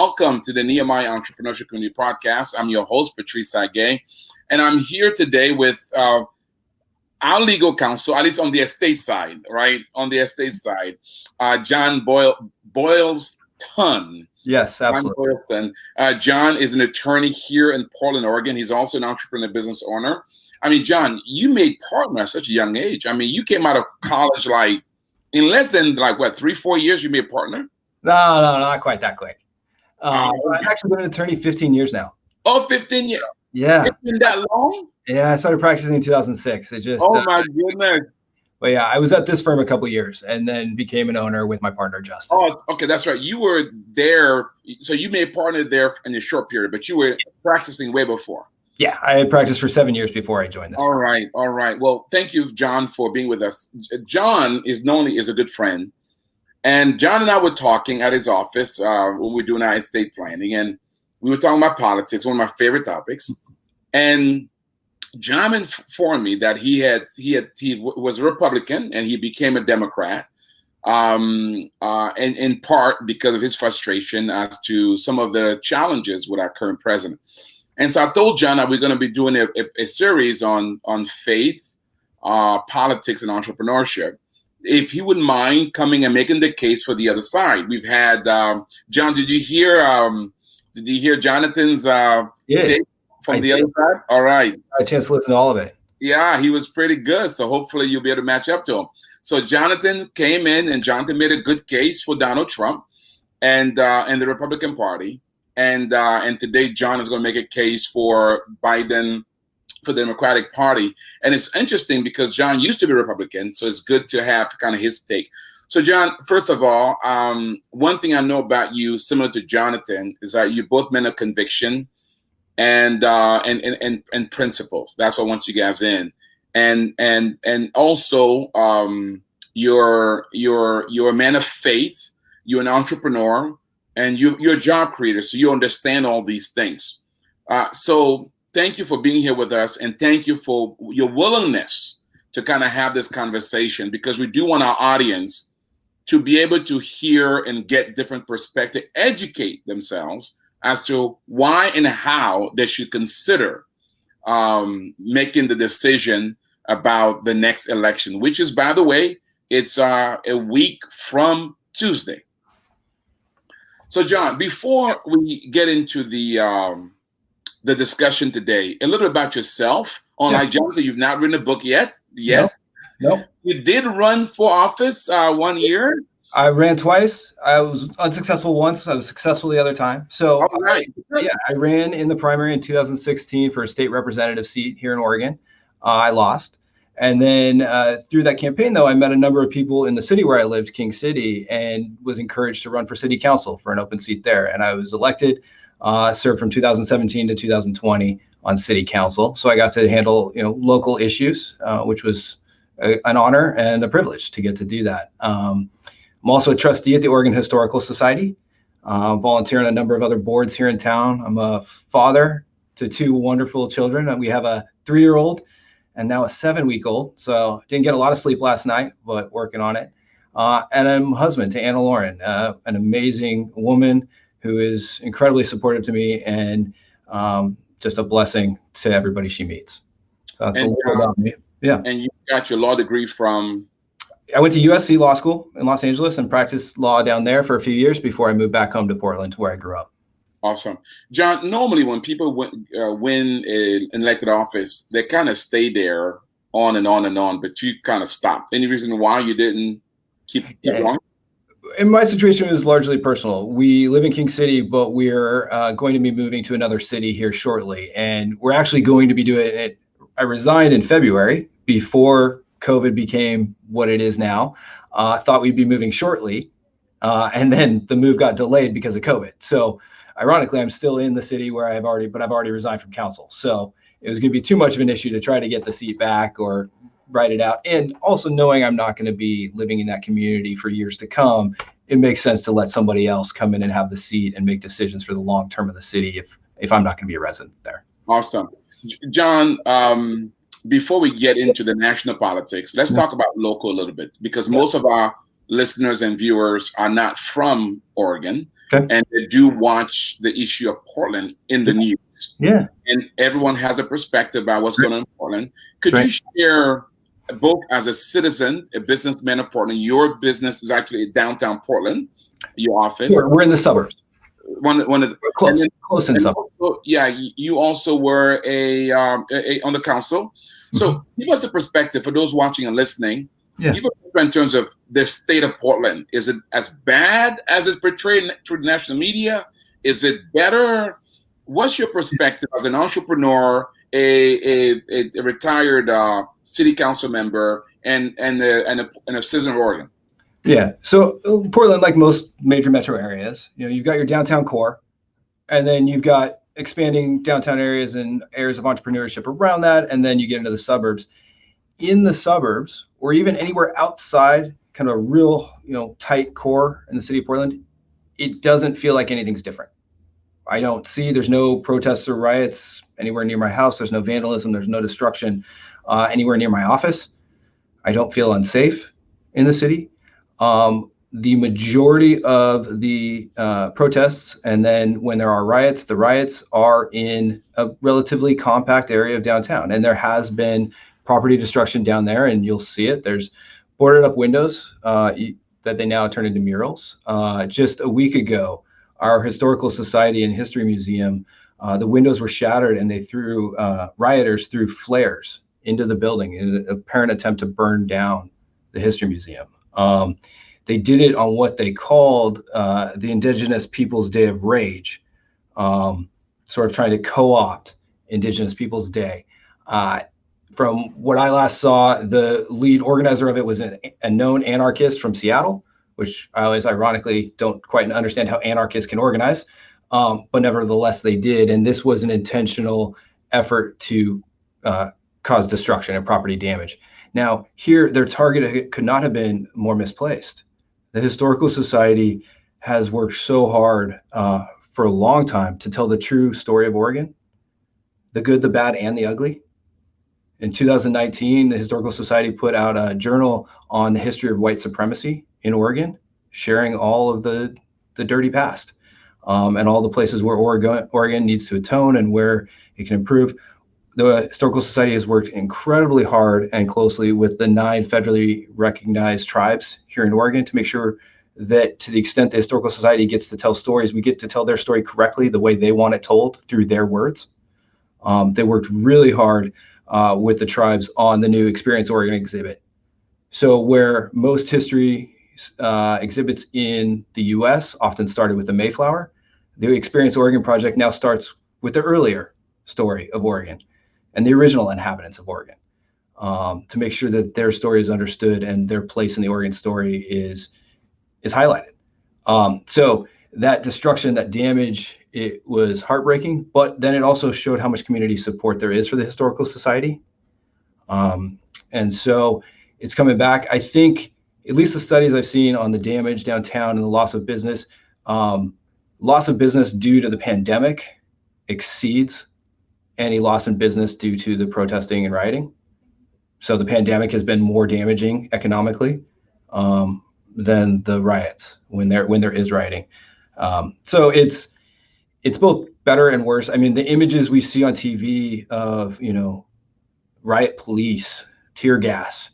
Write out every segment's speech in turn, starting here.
welcome to the Nehemiah Entrepreneurship Community Podcast. I'm your host, Patrice Tsague, and I'm here today with our legal counsel, at least on the estate side, right? On the estate side, John Boylston. Yes, absolutely. John is an attorney here in Portland, Oregon. He's also an entrepreneur business owner. I mean, John, you made partner at such a young age. I mean, you came out of college in less than 3-4 years, you made partner? No, not quite that quick. I've actually been an attorney 15 years now. Oh, 15 years? Yeah. It's been that long? Yeah, I started practicing in 2006. Oh, my goodness. But yeah, I was at this firm a couple of years and then became an owner with my partner, Justin. Oh, okay, that's right. You were there. So you made partner there in a short period, but you were practicing way before. Yeah, I had practiced for 7 years before I joined this All firm. right. Well, thank you, John, for being with us. John is not only a good friend, and John and I were talking at his office when we were doing our estate planning, and we were talking about politics, one of my favorite topics. And John informed me that he was a Republican and he became a Democrat, and in part because of his frustration as to some of the challenges with our current president. And so I told John that we're going to be doing a series on faith, politics, and entrepreneurship. If he wouldn't mind coming and making the case for the other side. We've had John. Did you hear Jonathan's take from the other side? All right. I had a chance to listen to all of it. Yeah, he was pretty good. So hopefully you'll be able to match up to him. So Jonathan came in, and Jonathan made a good case for Donald Trump and the Republican Party. And today John is going to make a case for Biden, for the Democratic Party. And it's interesting because John used to be Republican, so it's good to have kind of his take. So John, first of all, one thing I know about you, similar to Jonathan, is that you both men of conviction and principles. That's what I want you guys in. And also you're a man of faith, you're an entrepreneur, and you're a job creator, so you understand all these things. So thank you for being here with us, and thank you for your willingness to kind of have this conversation, because we do want our audience to be able to hear and get different perspective, educate themselves as to why and how they should consider making the decision about the next election, which is, by the way, it's a week from Tuesday. So, John, before we get into the discussion today, a little about yourself. Unlike Jonathan, you've not written a book yet. Nope. You did run for office 1 year. I ran twice. I was unsuccessful once. I was successful the other time. So I ran in the primary in 2016 for a state representative seat here in Oregon. I lost. And then through that campaign, though, I met a number of people in the city where I lived, King City, and was encouraged to run for city council for an open seat there. And I was elected, served from 2017 to 2020 on city council. So I got to handle, local issues, which was an honor and a privilege to get to do that. I'm also a trustee at the Oregon Historical Society, volunteer on a number of other boards here in town. I'm a father to 2 wonderful children. We have a 3-year-old and now a 7-week-old. So didn't get a lot of sleep last night, but working on it. And I'm a husband to Anna Lauren, an amazing woman who is incredibly supportive to me and just a blessing to everybody she meets. So that's a little about me. Yeah. And you got your law degree from? I went to USC Law School in Los Angeles and practiced law down there for a few years before I moved back home to Portland, where I grew up. Awesome. John, normally when people win an elected office, they kind of stay there on and on and on, but you kind of stopped. Any reason why you didn't keep going? In my situation, it was largely personal. We live in King City, but we're going to be moving to another city here shortly. And we're actually going to be doing it. I resigned in February before COVID became what it is now. Thought we'd be moving shortly. And then the move got delayed because of COVID. So ironically, I'm still in the city where I've already resigned from council. So it was going to be too much of an issue to try to get the seat back or write it out. And also knowing I'm not going to be living in that community for years to come, it makes sense to let somebody else come in and have the seat and make decisions for the long term of the city if I'm not going to be a resident there. Awesome. John, before we get into the national politics, let's talk about local a little bit, because most of our listeners and viewers are not from Oregon. Okay. and they do watch the issue of Portland in the news. Yeah. And everyone has a perspective about what's going on in Portland. Could you share, both as a citizen, a businessman of Portland, your business is actually downtown Portland, your office. Sure, we're in the suburbs. One of the close in suburbs. Also, you also were on the council. So give us a perspective for those watching and listening. Yeah. Give us in terms of the state of Portland. Is it as bad as it's portrayed through the national media? Is it better? What's your perspective as an entrepreneur, a retired city council member, and a citizen of Oregon? Yeah. So Portland, like most major metro areas, you've got your downtown core, and then you've got expanding downtown areas and areas of entrepreneurship around that, and then you get into the suburbs. In the suburbs, or even anywhere outside kind of a real, tight core in the city of Portland, it doesn't feel like anything's different. There's no protests or riots anywhere near my house. There's no vandalism. There's no destruction anywhere near my office. I don't feel unsafe in the city. The majority of the protests, and then when there are riots, the riots are in a relatively compact area of downtown. And there has been property destruction down there, and you'll see it. There's boarded up windows that they now turn into murals. Just a week ago, our Historical Society and History Museum, the windows were shattered, and they rioters threw flares into the building in an apparent attempt to burn down the History Museum. They did it on what they called the Indigenous Peoples' Day of Rage, sort of trying to co-opt Indigenous Peoples' Day. From what I last saw, the lead organizer of it was a known anarchist from Seattle, which I always ironically don't quite understand how anarchists can organize, but nevertheless they did. And this was an intentional effort to cause destruction and property damage. Now, here, their target could not have been more misplaced. The Historical Society has worked so hard for a long time to tell the true story of Oregon, the good, the bad, and the ugly. In 2019, the Historical Society put out a journal on the history of white supremacy in Oregon, sharing all of the dirty past and all the places where Oregon needs to atone and where it can improve. The Historical Society has worked incredibly hard and closely with the 9 federally recognized tribes here in Oregon to make sure that, to the extent the Historical Society gets to tell stories, we get to tell their story correctly the way they want it told through their words. They worked really hard with the tribes on the new Experience Oregon exhibit. So where most history exhibits in the US often started with the Mayflower, the Experience Oregon project now starts with the earlier story of Oregon and the original inhabitants of Oregon, to make sure that their story is understood and their place in the Oregon story is highlighted. So that destruction, that damage, it was heartbreaking, but then it also showed how much community support there is for the Historical Society. And so it's coming back. I think, at least the studies I've seen on the damage downtown and the loss of business due to the pandemic exceeds any loss in business due to the protesting and rioting. So the pandemic has been more damaging economically than the riots when there is rioting. So it's both better and worse. I mean, the images we see on TV of, riot police, tear gas,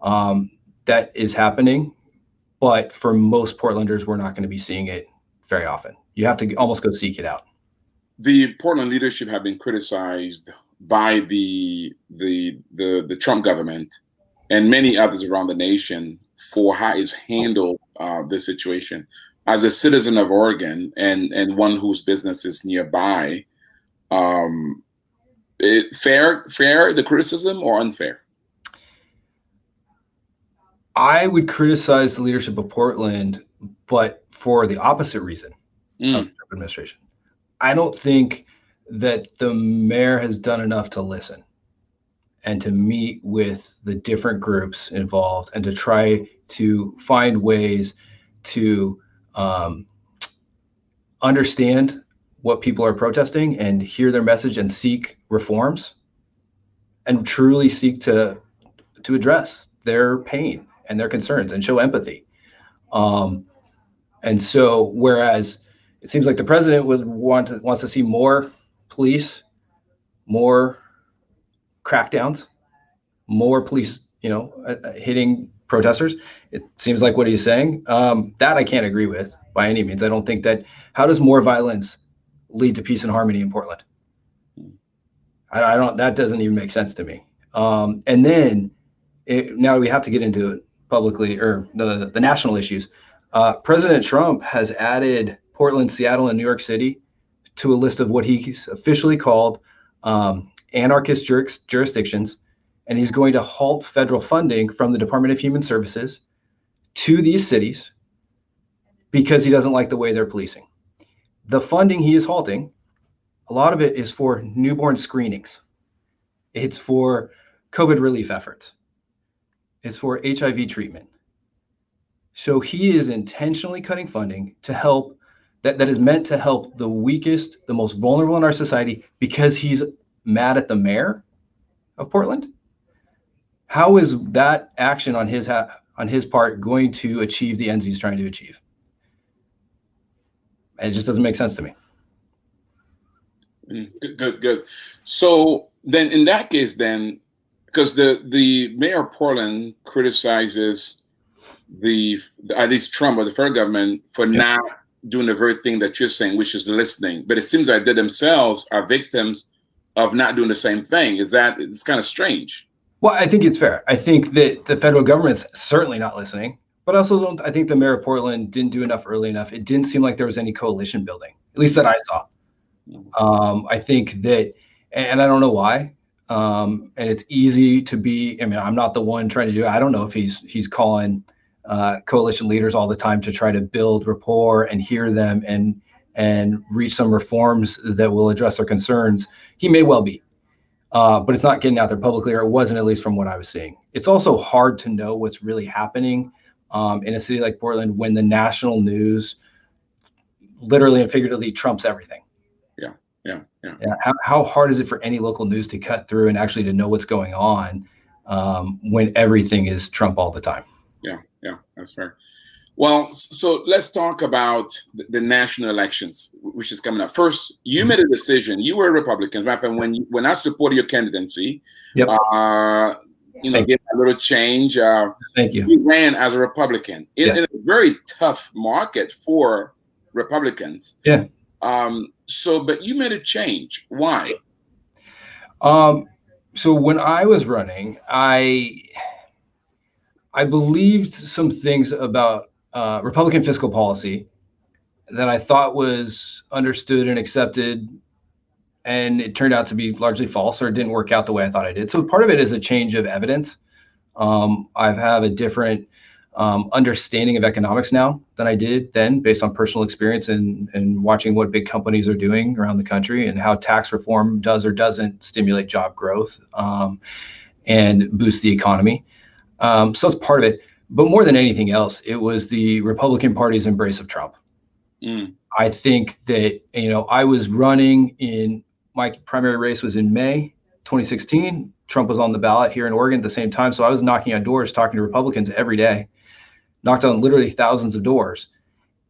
that is happening. But for most Portlanders, we're not going to be seeing it very often. You have to almost go seek it out. The Portland leadership have been criticized by the Trump government and many others around the nation for how it's handled this situation. As a citizen of Oregon and one whose business is nearby, fair the criticism or unfair? I would criticize the leadership of Portland, but for the opposite reason of the Trump administration. I don't think that the mayor has done enough to listen and to meet with the different groups involved and to try to find ways to understand what people are protesting and hear their message and seek reforms and truly seek to address their pain and their concerns and show empathy. And so whereas It seems like the president wants to see more police, more crackdowns, more police, hitting protesters. It seems like what he's saying. That I can't agree with by any means. I don't think that. How does more violence lead to peace and harmony in Portland? I don't. That doesn't even make sense to me. And then now we have to get into it publicly, or the national issues. President Trump has added Portland, Seattle, and New York City to a list of what he's officially called anarchist jurisdictions, and he's going to halt federal funding from the Department of Human Services to these cities because he doesn't like the way they're policing. The funding he is halting, a lot of it is for newborn screenings. It's for COVID relief efforts. It's for HIV treatment. So he is intentionally cutting funding to help that is meant to help the weakest, the most vulnerable in our society, because he's mad at the mayor of Portland. How is that action on his part going to achieve the ends he's trying to achieve? It just doesn't make sense to me. Good. So then in that case, then, because the mayor of Portland criticizes at least Trump or the federal government for not doing the very thing that you're saying, which is listening. But it seems like they themselves are victims of not doing the same thing. It's kind of strange. Well, I think it's fair. I think that the federal government's certainly not listening, but I think the mayor of Portland didn't do enough early enough. It didn't seem like there was any coalition building, at least that I saw. I think that, and I don't know why. And it's easy to be, I'm not the one trying to do it. I don't know if he's calling coalition leaders all the time to try to build rapport and hear them and reach some reforms that will address their concerns. He may well be, but it's not getting out there publicly, or it wasn't, at least from what I was seeing. It's also hard to know what's really happening in a city like Portland when the national news literally and figuratively trumps everything. Yeah. How hard is it for any local news to cut through and actually to know what's going on when everything is Trump all the time? Yeah, that's fair. Well, so let's talk about the national elections, which is coming up. First, you made a decision. You were a Republican. As a matter of fact, when I supported your candidacy, gave a little change. Thank you. You ran as a Republican in a very tough market for Republicans. Yeah. But you made a change. Why? So when I was running, I believed some things about Republican fiscal policy that I thought was understood and accepted, and it turned out to be largely false, or it didn't work out the way I thought it did. So part of it is a change of evidence. I have a different understanding of economics now than I did then, based on personal experience and watching what big companies are doing around the country and how tax reform does or doesn't stimulate job growth and boost the economy. So that's part of it. But more than anything else, it was the Republican Party's embrace of Trump. I think that, I was running in, my primary race was in May 2016. Trump was on the ballot here in Oregon at the same time. So I was knocking on doors, talking to Republicans every day, knocked on literally thousands of doors.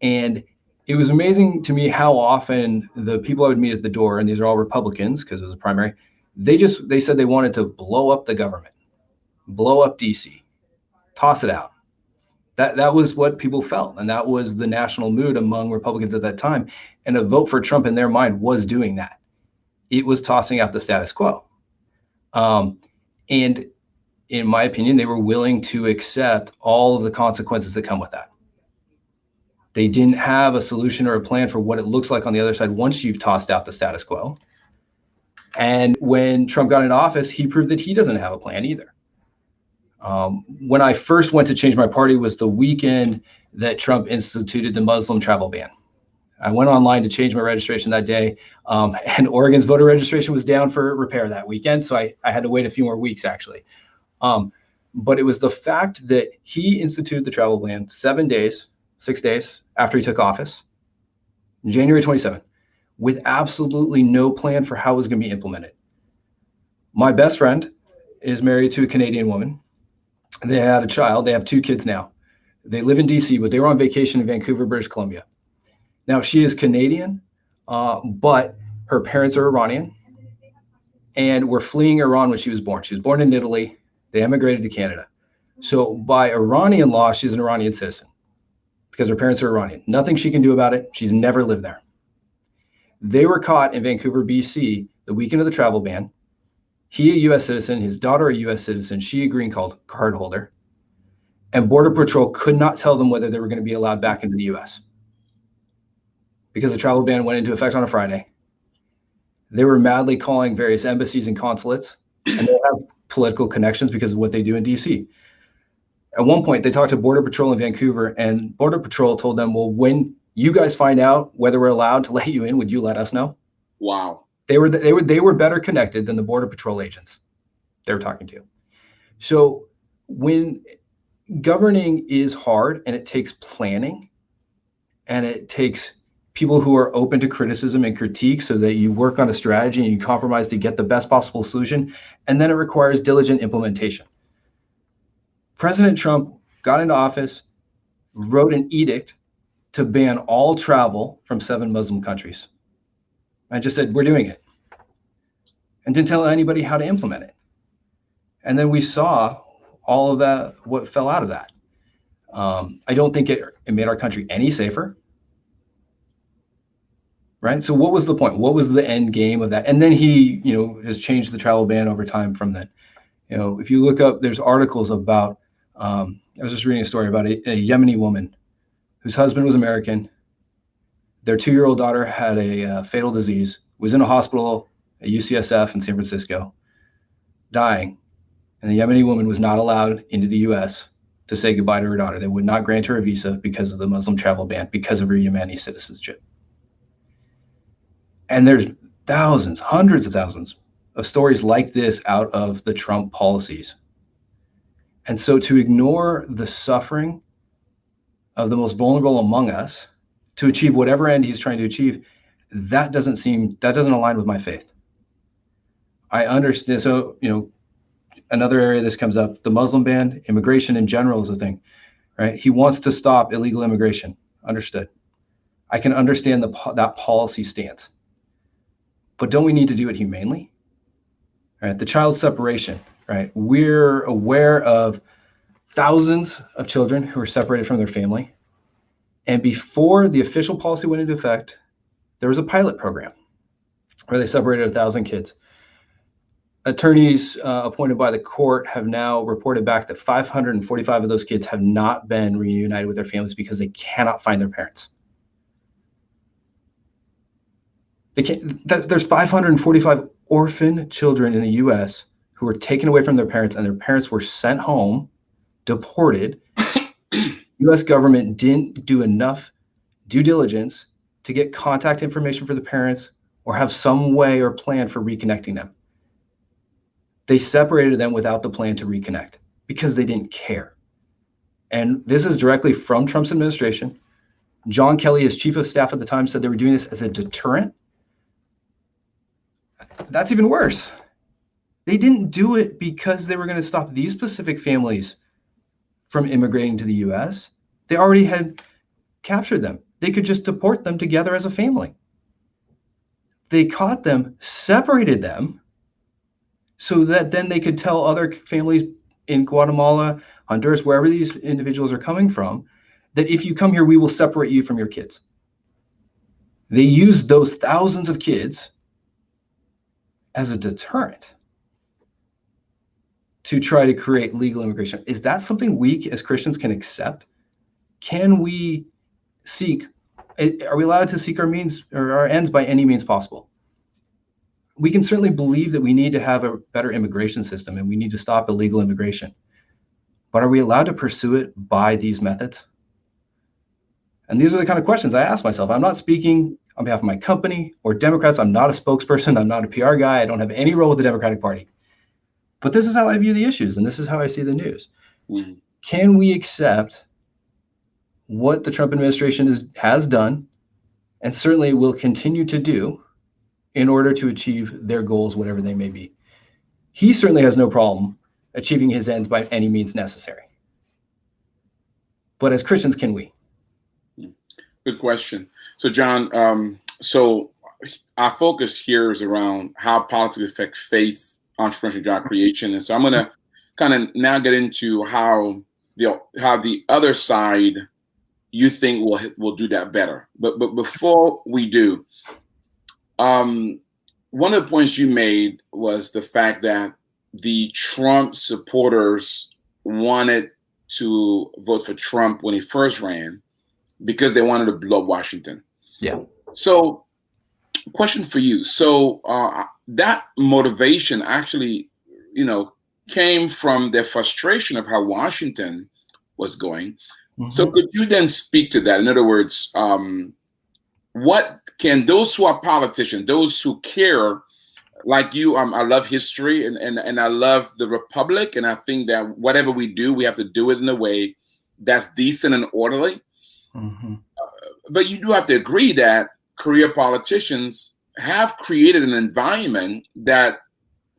And it was amazing to me how often the people I would meet at the door, and these are all Republicans because it was a primary, they said they wanted to blow up the government, blow up DC, toss it out. That was what people felt. And that was the national mood among Republicans at that time. And a vote for Trump in their mind was doing that. It was tossing out the status quo. And in my opinion, they were willing to accept all of the consequences that come with that. They didn't have a solution or a plan for what it looks like on the other side once you've tossed out the status quo. And when Trump got into office, he proved that he doesn't have a plan either. When I first went to change my party was the weekend that Trump instituted the Muslim travel ban. I went online to change my registration that day, and Oregon's voter registration was down for repair that weekend, so I had to wait a few more weeks, actually. But it was the fact that he instituted the travel ban 6 days after he took office, January 27th, with absolutely no plan for how it was going to be implemented. My best friend is married to a Canadian woman. They had a child. They have 2 kids now. They live in DC, but they were on vacation in Vancouver, British Columbia. Now, she is Canadian, but her parents are Iranian and were fleeing Iran when she was born. She was born in Italy. They emigrated to Canada. So by Iranian law, she's an Iranian citizen because her parents are Iranian. Nothing she can do about it. She's never lived there. They were caught in Vancouver, BC, the weekend of the travel ban. He, a U.S. citizen, his daughter, a U.S. citizen, she, a green card holder. And Border Patrol could not tell them whether they were going to be allowed back into the U.S. because the travel ban went into effect on a Friday. They were madly calling various embassies and consulates, and they have political connections because of what they do in D.C. At one point, they talked to Border Patrol in Vancouver, and Border Patrol told them, well, when you guys find out whether we're allowed to let you in, would you let us know? Wow. They were better connected than the Border Patrol agents they were talking to. So when governing is hard and it takes planning and it takes people who are open to criticism and critique so that you work on a strategy and you compromise to get the best possible solution, and then it requires diligent implementation. President Trump got into office, wrote an edict to ban all travel from 7 Muslim countries. I just said, we're doing it, and didn't tell anybody how to implement it. And then we saw all of that, what fell out of that. I don't think it made our country any safer, right? So what was the point? What was the end game of that? And then he, has changed the travel ban over time from then. If you look up, there's articles about, I was just reading a story about a Yemeni woman whose husband was American. Their 2-year-old daughter had a fatal disease, was in a hospital at UCSF in San Francisco, dying. And the Yemeni woman was not allowed into the U.S. to say goodbye to her daughter. They would not grant her a visa because of the Muslim travel ban, because of her Yemeni citizenship. And there's thousands, hundreds of thousands of stories like this out of the Trump policies. And so to ignore the suffering of the most vulnerable among us to achieve whatever end he's trying to achieve, that doesn't align with my faith. I understand. So, another area this comes up, the Muslim ban, immigration in general is a thing, right? He wants to stop illegal immigration. Understood. I can understand that policy stance. But don't we need to do it humanely? Right? The child separation, right? We're aware of thousands of children who are separated from their family. And before the official policy went into effect, there was a pilot program where they separated 1,000 kids. Attorneys appointed by the court have now reported back that 545 of those kids have not been reunited with their families because they cannot find their parents. There's 545 orphan children in the U.S. who were taken away from their parents, and their parents were sent home, deported. U.S. government didn't do enough due diligence to get contact information for the parents or have some way or plan for reconnecting them. They separated them without the plan to reconnect because they didn't care. And this is directly from Trump's administration. John Kelly, as chief of staff at the time, said they were doing this as a deterrent. That's even worse. They didn't do it because they were going to stop these specific families from immigrating to the U.S. They already had captured them. They could just deport them together as a family. They caught them, separated them, so that then they could tell other families in Guatemala, Honduras, wherever these individuals are coming from, that if you come here, we will separate you from your kids. They used those thousands of kids as a deterrent to try to create legal immigration. Is that something we as Christians can accept? Can we are we allowed to seek our means or our ends by any means possible? We can certainly believe that we need to have a better immigration system and we need to stop illegal immigration. But are we allowed to pursue it by these methods? And these are the kind of questions I ask myself. I'm not speaking on behalf of my company or Democrats. I'm not a spokesperson. I'm not a PR guy. I don't have any role with the Democratic Party. But this is how I view the issues, and this is how I see the news. Mm-hmm. Can we accept what the Trump administration has done and certainly will continue to do in order to achieve their goals, whatever they may be? He certainly has no problem achieving his ends by any means necessary. But as Christians, can we? Good question. So, John, so our focus here is around how politics affect faith, entrepreneurship, and job creation. And so I'm going to kind of now get into how the other side you think will do that better. But before we do, one of the points you made was the fact that the Trump supporters wanted to vote for Trump when he first ran because they wanted to blow up Washington. Yeah. So, question for you. So that motivation actually, came from their frustration of how Washington was going. Mm-hmm. So could you then speak to that? In other words, what can those who are politicians, those who care, like you, I love history and I love the Republic, and I think that whatever we do, we have to do it in a way that's decent and orderly. Mm-hmm. But you do have to agree that career politicians have created an environment that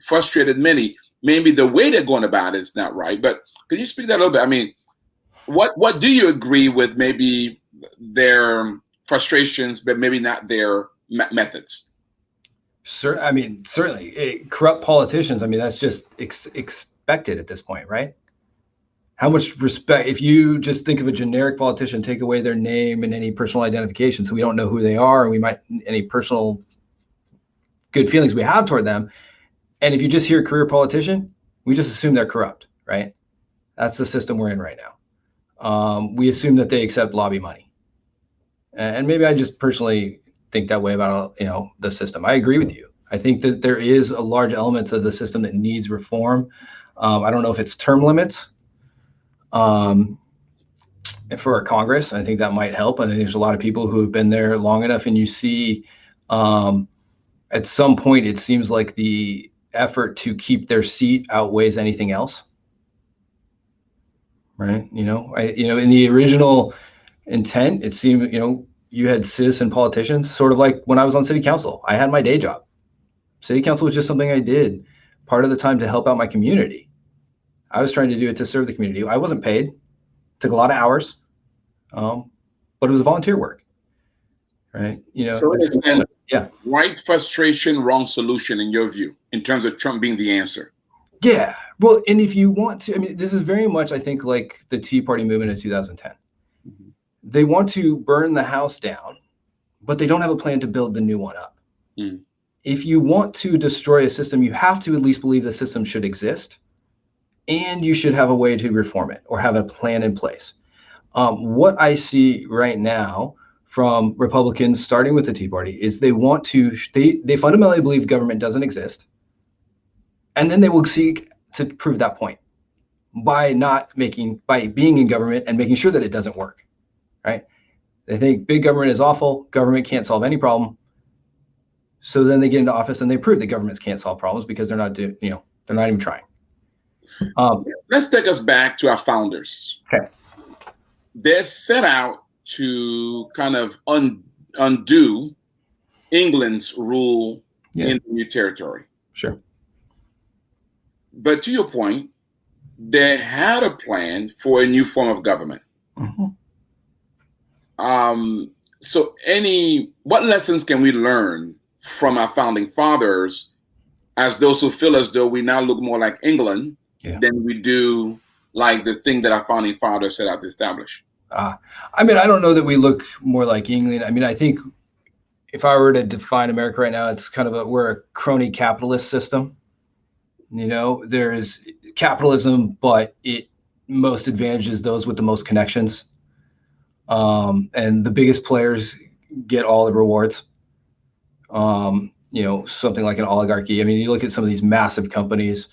frustrated many. Maybe the way they're going about it is not right. But could you speak that a little bit? I mean, what do you agree with? Maybe their frustrations, but maybe not their methods. I mean, certainly corrupt politicians. I mean, that's just expected at this point, right? How much respect, if you just think of a generic politician, take away their name and any personal identification, so we don't know who they are, and we might, any personal good feelings we have toward them. And if you just hear career politician, we just assume they're corrupt, right? That's the system we're in right now. We assume that they accept lobby money. And maybe I just personally think that way about, the system. I agree with you. I think that there is a large element of the system that needs reform. I don't know if it's term limits for Congress. I think that might help. I think there's a lot of people who have been there long enough, and you see at some point it seems like the effort to keep their seat outweighs anything else, right? In the original intent, it seemed, you had citizen politicians, sort of like when I was on city council. I had my day job. City council was just something I did part of the time to help out my community. I was trying to do it to serve the community. I wasn't paid, took a lot of hours, but it was volunteer work, right? So in a sense, yeah, right frustration, wrong solution in your view, in terms of Trump being the answer. Yeah, well, and if you want to, this is very much, I think, like the Tea Party movement in 2010. Mm-hmm. They want to burn the house down, but they don't have a plan to build the new one up. Mm. If you want to destroy a system, you have to at least believe the system should exist, and you should have a way to reform it or have a plan in place. What I see right now from Republicans, starting with the Tea Party, is they want to, they fundamentally believe government doesn't exist, and then they will seek to prove that point by being in government and making sure that it doesn't work, right? They think big government is awful, government can't solve any problem. So then they get into office and they prove that governments can't solve problems because they're not even trying. Let's take us back to our founders. Okay. They set out to kind of undo England's rule in the new territory. Sure. But to your point, they had a plan for a new form of government. Mm-hmm. So what lessons can we learn from our founding fathers as those who feel as though we now look more like England than we do like the thing that our founding fathers set out to establish? I don't know that we look more like England. I think if I were to define America right now, it's kind of we're a crony capitalist system. There's capitalism, but it most advantages those with the most connections. And the biggest players get all the rewards. Something like an oligarchy. You look at some of these massive companies,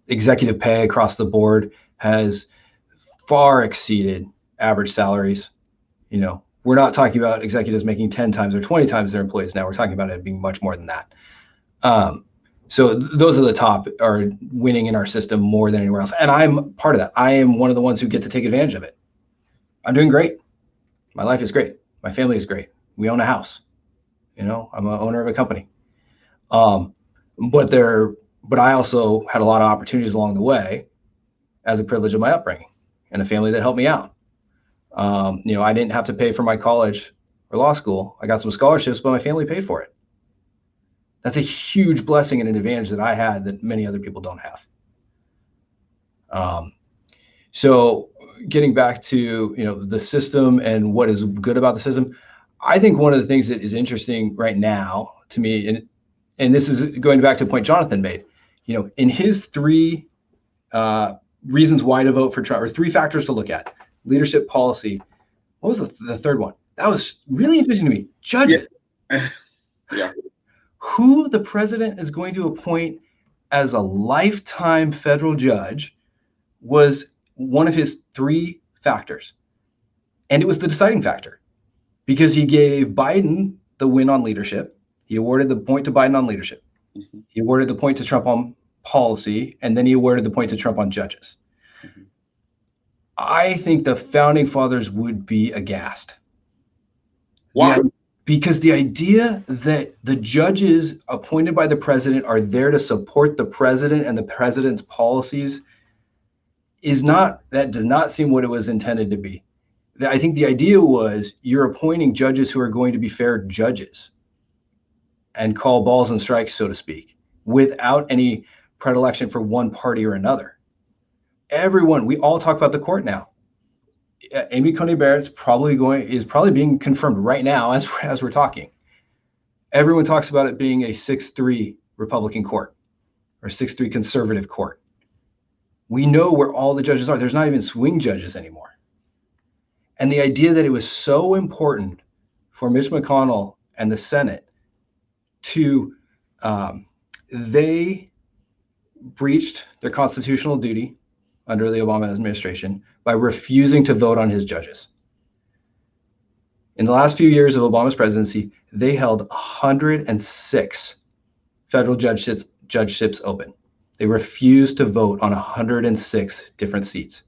executive pay across the board has far exceeded average salaries. We're not talking about executives making 10 times or 20 times their employees now. We're talking about it being much more than that. So those are the top are winning in our system more than anywhere else. And I'm part of that. I am one of the ones who get to take advantage of it. I'm doing great. My life is great. My family is great. We own a house. I'm an owner of a company. But I also had a lot of opportunities along the way as a privilege of my upbringing and a family that helped me out. I didn't have to pay for my college or law school. I got some scholarships, but my family paid for it. That's a huge blessing and an advantage that I had that many other people don't have. So getting back to, the system and what is good about the system, I think one of the things that is interesting right now to me, and this is going back to a point Jonathan made, in his three reasons why to vote for Trump, or three factors to look at: leadership, policy. What was the third one? That was really interesting to me. Judges. Yeah. Who the president is going to appoint as a lifetime federal judge was one of his three factors. And it was the deciding factor, because he gave Biden the win on leadership. He awarded the point to Biden on leadership. Mm-hmm. He awarded the point to Trump on policy, and then he awarded the point to Trump on judges. Mm-hmm. I think the founding fathers would be aghast. Why? Because the idea that the judges appointed by the president are there to support the president and the president's policies does not seem what it was intended to be. I think the idea was you're appointing judges who are going to be fair judges and call balls and strikes, so to speak, without any predilection for one party or another. We all talk about the court now. Amy Coney Barrett's probably being confirmed right now as we're talking. Everyone talks about it being a 6-3 Republican court or 6-3 conservative court. We know where all the judges are. There's not even swing judges anymore. And the idea that it was so important for Mitch McConnell and the Senate they breached their constitutional duty under the Obama administration by refusing to vote on his judges. In the last few years of Obama's presidency, they held 106 federal judgeships open. They refused to vote on 106 different seats.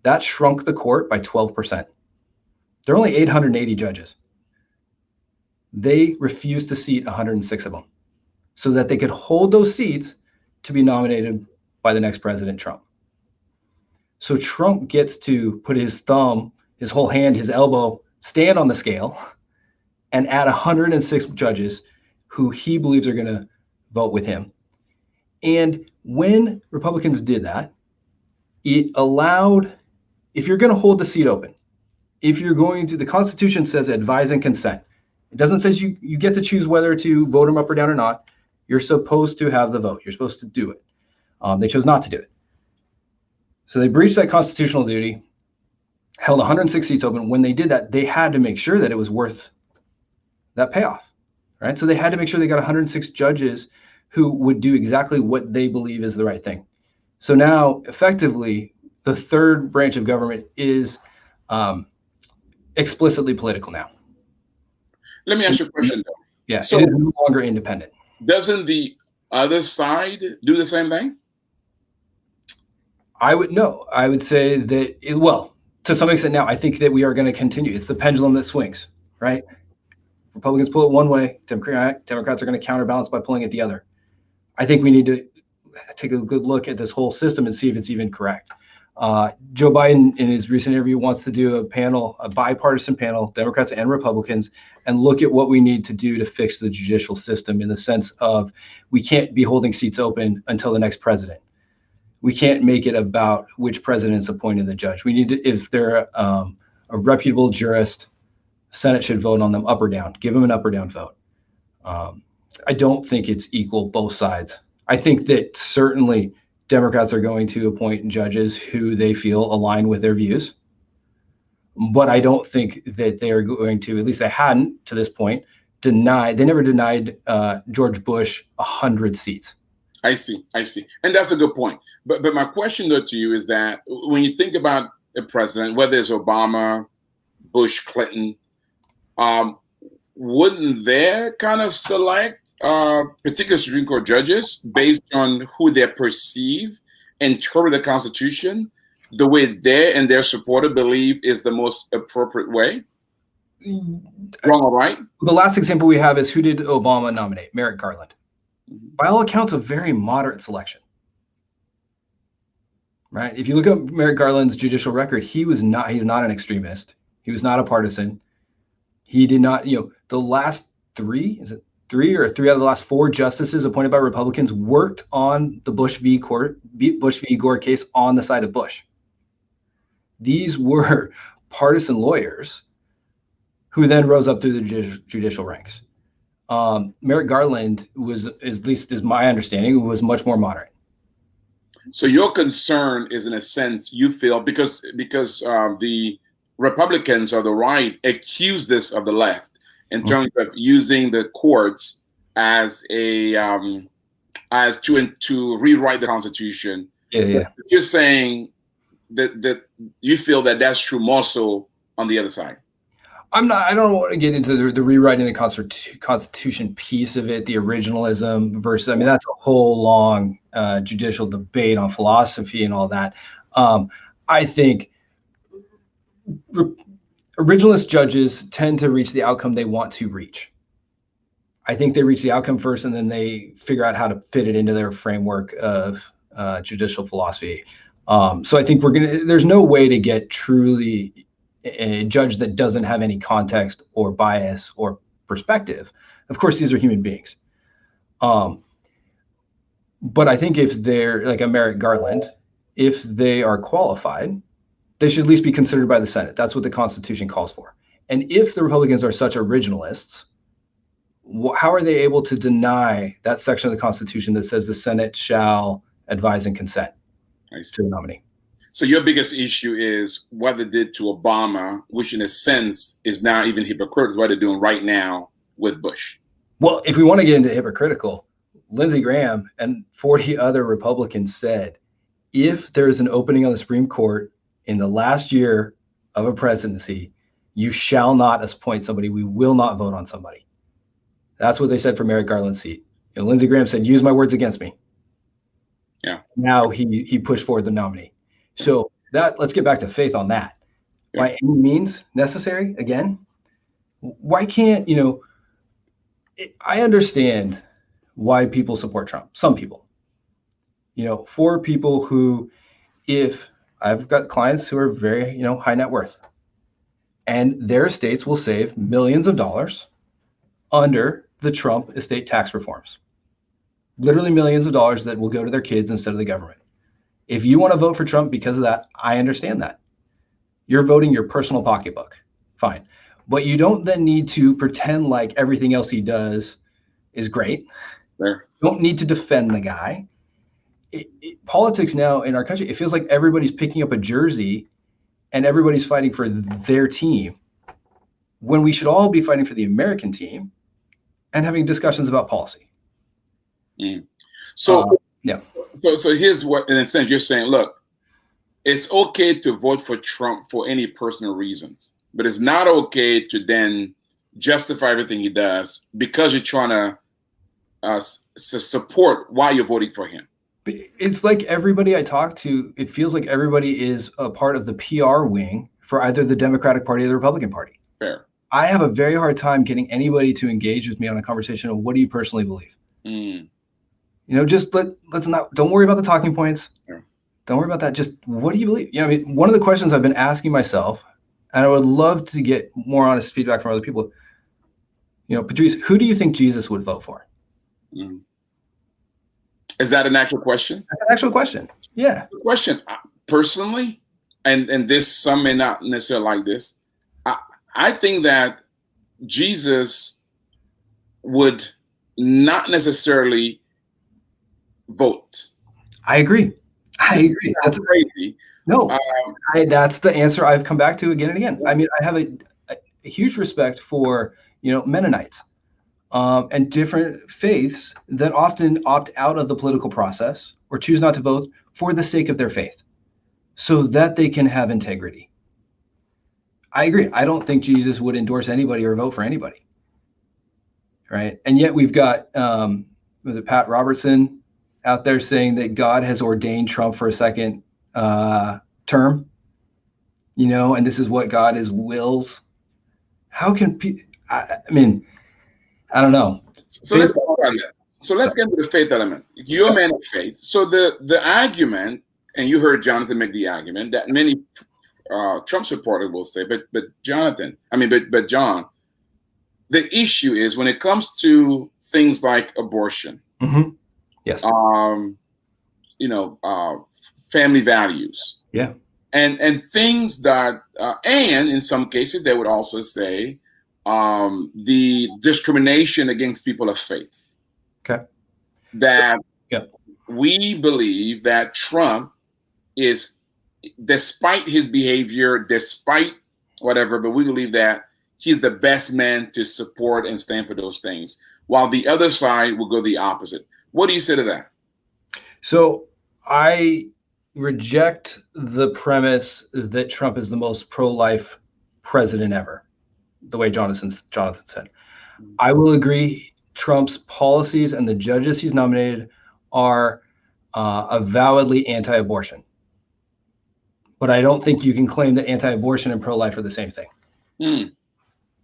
That shrunk the court by 12%. There are only 880 judges. They refused to seat 106 of them so that they could hold those seats to be nominated by the next President Trump. So Trump gets to put his thumb, his whole hand, his elbow, stand on the scale and add 106 judges who he believes are going to vote with him. And when Republicans did that, it allowed, if you're going to hold the seat open, the Constitution says advise and consent. It doesn't say you get to choose whether to vote them up or down or not. You're supposed to have the vote. You're supposed to do it. They chose not to do it. So they breached that constitutional duty, held 106 seats open. When they did that, they had to make sure that it was worth that payoff, right? So they had to make sure they got 106 judges who would do exactly what they believe is the right thing. So now, effectively, the third branch of government is explicitly political now. Let me ask you a question, though. Yeah, so it is no longer independent. Doesn't the other side do the same thing? I would say that, to some extent now, I think that we are going to continue. It's the pendulum that swings, right? Republicans pull it one way, Democrats are going to counterbalance by pulling it the other. I think we need to take a good look at this whole system and see if it's even correct. Joe Biden, in his recent interview, wants to do a bipartisan panel, Democrats and Republicans, and look at what we need to do to fix the judicial system in the sense of we can't be holding seats open until the next president. We can't make it about which president's appointing the judge. We need to, if they're a reputable jurist, Senate should vote on them up or down, give them an up or down vote. I don't think it's equal both sides. I think that certainly Democrats are going to appoint judges who they feel align with their views. But I don't think that they are going to, at least they hadn't to this point, they never denied George Bush 100 seats. I see. And that's a good point. But my question, though, to you is that when you think about a president, whether it's Obama, Bush, Clinton, wouldn't they kind of select particular Supreme Court judges based on who they perceive interpret the Constitution the way they and their supporter believe is the most appropriate way? Wrong or right? The last example we have is, who did Obama nominate? Merrick Garland. By all accounts, a very moderate selection. right? If you look at Merrick Garland's judicial record, he's not an extremist. He was not a partisan. He did not, the last three out of the last four justices appointed by Republicans worked on the Bush v. Gore case on the side of Bush. These were partisan lawyers who then rose up through the judicial ranks. Merrick Garland was, at least is my understanding, was much more moderate. So your concern is, in a sense, you feel because the Republicans or the right accuse this of the left in terms of using the courts as a to rewrite the Constitution. Yeah. You're saying that you feel that that's true more so on the other side. I don't want to get into the rewriting the Constitution piece of it, the originalism versus, I mean, that's a whole long judicial debate on philosophy and all that. I think originalist judges tend to reach the outcome they want to reach. I think they reach the outcome first and then they figure out how to fit it into their framework of judicial philosophy. So I think there's no way to get truly a judge that doesn't have any context or bias or perspective. Of course, these are human beings. But I think if they're like a Merrick Garland, if they are qualified, they should at least be considered by the Senate. That's what the Constitution calls for. And if the Republicans are such originalists, how are they able to deny that section of the Constitution that says the Senate shall advise and consent to the nominee? So your biggest issue is what they did to Obama, which in a sense is now even hypocritical, what they're doing right now with Bush. Well, if we want to get into hypocritical, Lindsey Graham and 40 other Republicans said, if there is an opening on the Supreme Court in the last year of a presidency, you shall not appoint somebody. We will not vote on somebody. That's what they said for Merrick Garland's seat. Lindsey Graham said, use my words against me. Yeah. Now he pushed forward the nominee. So let's get back to faith on that. Yeah. By any means necessary, again, why can't, I understand why people support Trump. Some people, for people who, if I've got clients who are very, high net worth, and their estates will save millions of dollars under the Trump estate tax reforms, literally millions of dollars that will go to their kids instead of the government. If you want to vote for Trump because of that, I understand that. You're voting your personal pocketbook. Fine. But you don't then need to pretend like everything else he does is great. Sure. You don't need to defend the guy. Politics now in our country, it feels like everybody's picking up a jersey and everybody's fighting for their team when we should all be fighting for the American team and having discussions about policy. So here's what, in a sense, you're saying, look, it's okay to vote for Trump for any personal reasons, but it's not okay to then justify everything he does because you're trying to support why you're voting for him. It's like everybody I talk to, it feels like everybody is a part of the PR wing for either the Democratic Party or the Republican Party. Fair. I have a very hard time getting anybody to engage with me on a conversation of what do you personally believe? Just don't worry about the talking points. Yeah. Don't worry about that. Just what do you believe? One of the questions I've been asking myself, and I would love to get more honest feedback from other people. Patrice, who do you think Jesus would vote for? Is that an actual question? That's an actual question. Yeah. The question, personally, and this, some may not necessarily like this. I think that Jesus would not necessarily vote. I agree. That's crazy. No, that's the answer I've come back to again and again. I have a huge respect for, Mennonites and different faiths that often opt out of the political process or choose not to vote for the sake of their faith so that they can have integrity. I agree. I don't think Jesus would endorse anybody or vote for anybody. Right. And yet we've got was it Pat Robertson out there saying that God has ordained Trump for a second term, and this is what God wills. How can people, I don't know. So let's talk about that. So let's get into the faith element. You're a man of faith. So the argument and you heard Jonathan make the argument that many Trump supporters will say, but John, the issue is when it comes to things like abortion, mm-hmm. Yes, family values, yeah, and things that, and in some cases they would also say the discrimination against people of faith. Okay, that yeah. We believe that Trump is, despite his behavior, despite whatever, but we believe that he's the best man to support and stand for those things, while the other side will go the opposite. What do you say to that? So I reject the premise that Trump is the most pro-life president ever, the way Jonathan said. I will agree Trump's policies and the judges he's nominated are avowedly anti-abortion. But I don't think you can claim that anti-abortion and pro-life are the same thing.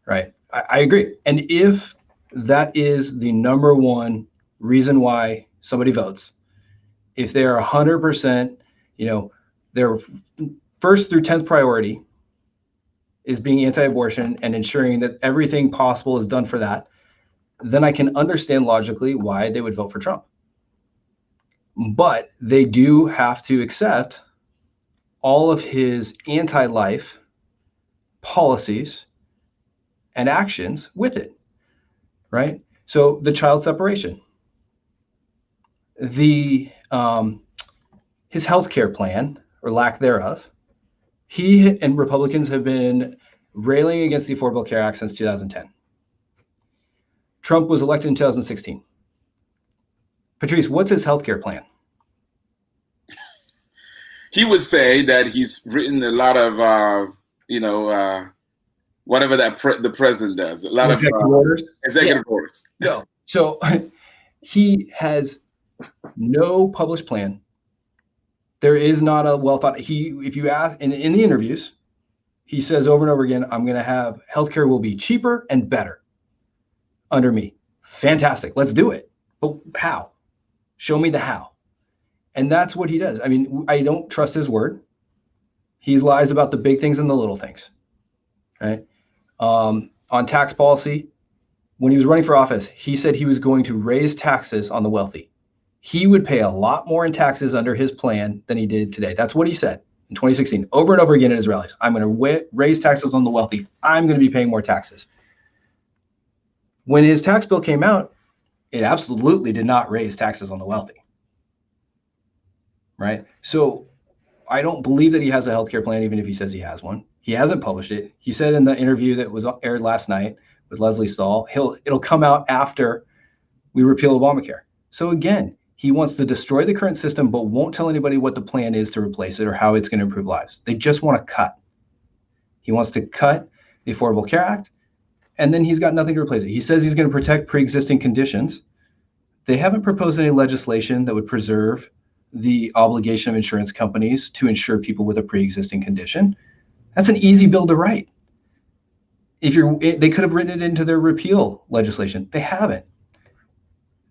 Right? I agree. And if that is the number one reason why somebody votes, if they're 100%, their first through 10th priority is being anti-abortion and ensuring that everything possible is done for that, then I can understand logically why they would vote for Trump. But they do have to accept all of his anti-life policies and actions with it, right? So the child separation, his healthcare plan or lack thereof, he and Republicans have been railing against the Affordable Care Act since 2010. Trump was elected in 2016. Patrice, what's his healthcare plan? He would say that he's written a lot of, whatever the president does, a lot executive of orders. Executive orders. No. So he has no published plan. There is not a well thought. If you ask in the interviews, he says over and over again, I'm going to have healthcare will be cheaper and better under me. Fantastic. Let's do it. But how? Show me the how. And that's what he does. I mean, I don't trust his word. He lies about the big things and the little things, right? On tax policy, when he was running for office, he said he was going to raise taxes on the wealthy. He would pay a lot more in taxes under his plan than he did today. That's what he said in 2016, over and over again in his rallies. I'm going to raise taxes on the wealthy. I'm going to be paying more taxes. When his tax bill came out, it absolutely did not raise taxes on the wealthy. Right? So I don't believe that he has a healthcare plan, even if he says he has one. He hasn't published it. He said in the interview that was aired last night with Leslie Stahl, it'll come out after we repeal Obamacare. So again, he wants to destroy the current system, but won't tell anybody what the plan is to replace it or how it's going to improve lives. They just want to cut. He wants to cut the Affordable Care Act, and then he's got nothing to replace it. He says he's going to protect pre-existing conditions. They haven't proposed any legislation that would preserve the obligation of insurance companies to insure people with a pre-existing condition. That's an easy bill to write. They could have written it into their repeal legislation. They haven't.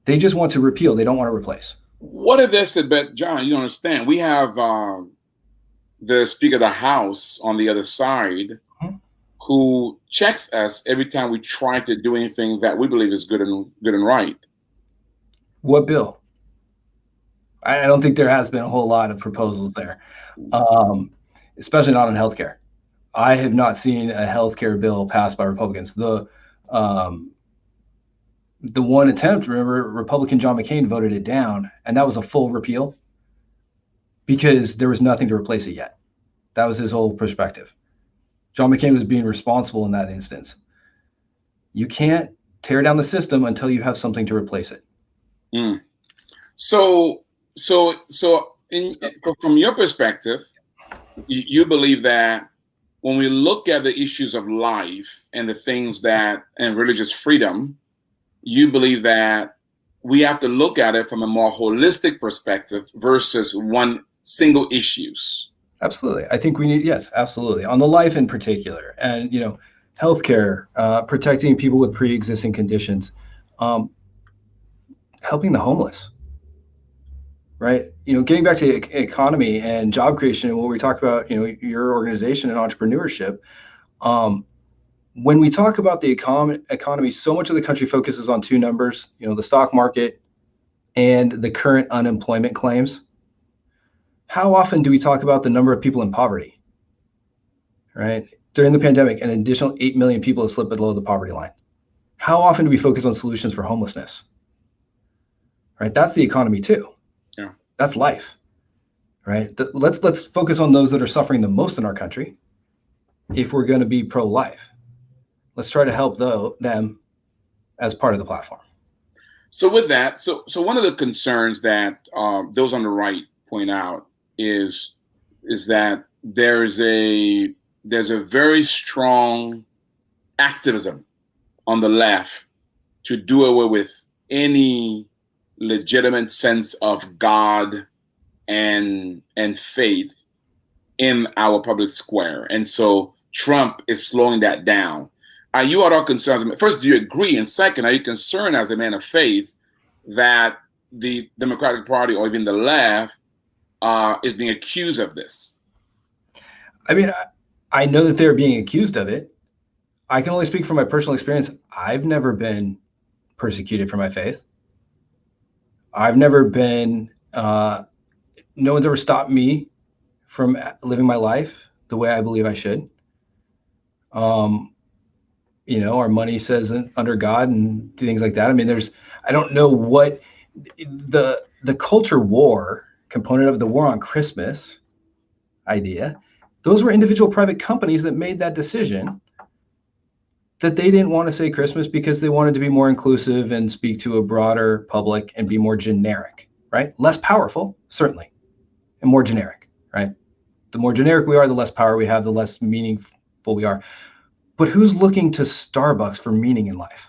They just want to repeal. They don't want to replace. What if they said, but John, you don't understand. We have the Speaker of the House on the other side who checks us every time we try to do anything that we believe is good and right. What bill? I don't think there has been a whole lot of proposals there, especially not on healthcare. I have not seen a healthcare bill passed by Republicans. The one attempt, remember, Republican John McCain voted it down, and that was a full repeal because there was nothing to replace it yet. That was his whole perspective. John McCain was being responsible in that instance. You can't tear down the system until you have something to replace it. So from your perspective, you believe that when we look at the issues of life and the things and religious freedom, you believe that we have to look at it from a more holistic perspective versus one single issues. Absolutely. I think we need, yes, absolutely. On the life in particular, and, healthcare, protecting people with pre-existing conditions, helping the homeless. right? Getting back to economy and job creation and what we talk about, your organization and entrepreneurship. When we talk about the economy, so much of the country focuses on two numbers, the stock market and the current unemployment claims. How often do we talk about the number of people in poverty, right? During the pandemic, an additional 8 million people have slipped below the poverty line. How often do we focus on solutions for homelessness? Right? That's the economy too. Yeah. That's life, right? Let's focus on those that are suffering the most in our country. If we're going to be pro-life, let's try to help them as part of the platform. So with that, so one of the concerns that those on the right point out is that there's a very strong activism on the left to do away with any legitimate sense of God and faith in our public square. And so Trump is slowing that down. Are you at all concerned? First, do you agree? And second, are you concerned as a man of faith that the Democratic Party or even the left is being accused of this? I mean, I know that they're being accused of it. I can only speak from my personal experience. I've never been persecuted for my faith. I've never been, no one's ever stopped me from living my life the way I believe I should. Our money says under God and things like that. I mean, I don't know what the culture war component of the war on Christmas idea. Those were individual private companies that made that decision that they didn't want to say Christmas because they wanted to be more inclusive and speak to a broader public and be more generic, right? Less powerful, certainly, and more generic, right? The more generic we are, the less power we have, the less meaningful we are. But who's looking to Starbucks for meaning in life?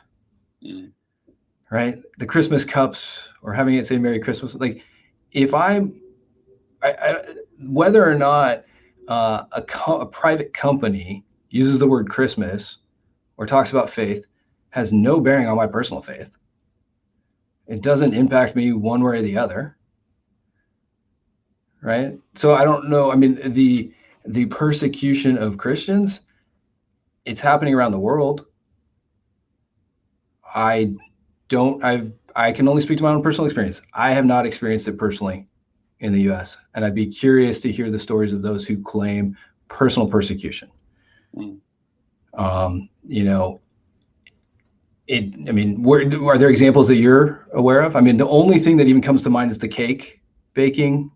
Right? The Christmas cups or having it say Merry Christmas. Like, if whether or not a private company uses the word Christmas or talks about faith has no bearing on my personal faith. It doesn't impact me one way or the other. Right? So I don't know. I mean, the persecution of Christians, it's happening around the world. I can only speak to my own personal experience. I have not experienced it personally in the US. And I'd be curious to hear the stories of those who claim personal persecution. Are there examples that you're aware of? I mean, the only thing that even comes to mind is the cake baking,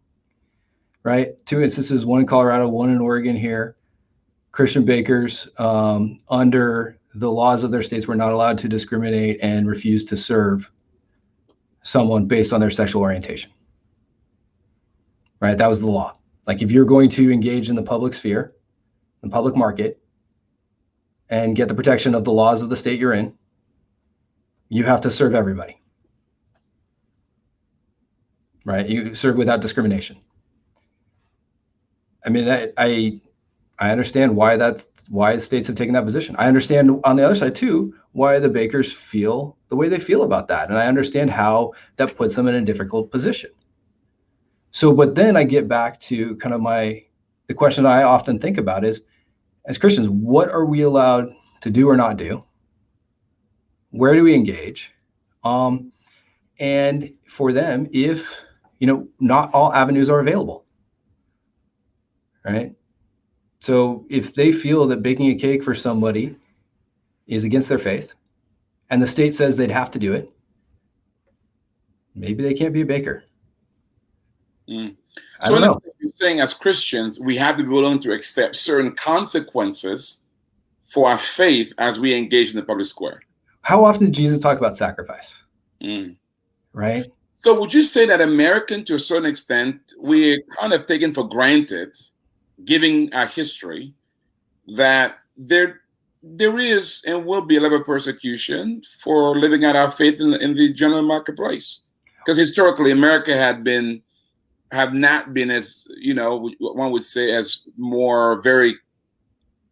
right? 2 instances, one in Colorado, one in Oregon here. Christian bakers, under the laws of their states, were not allowed to discriminate and refuse to serve someone based on their sexual orientation. Right? That was the law. Like, if you're going to engage in the public sphere, the public market, and get the protection of the laws of the state you're in, you have to serve everybody. Right? You serve without discrimination. I mean, I understand why the states have taken that position. I understand on the other side too why the bakers feel the way they feel about that, and I understand how that puts them in a difficult position. So, but then I get back to kind of the question I often think about is, as Christians, what are we allowed to do or not do? Where do we engage? And for them, if not all avenues are available, right? So if they feel that baking a cake for somebody is against their faith and the state says they'd have to do it, maybe they can't be a baker. So you're saying as Christians, we have to be willing to accept certain consequences for our faith as we engage in the public square. How often did Jesus talk about sacrifice? Right? So would you say that American, to a certain extent, we're kind of taken for granted, given our history, that there is and will be a level of persecution for living out our faith in the general marketplace? Because historically, America have not been as, one would say, as more very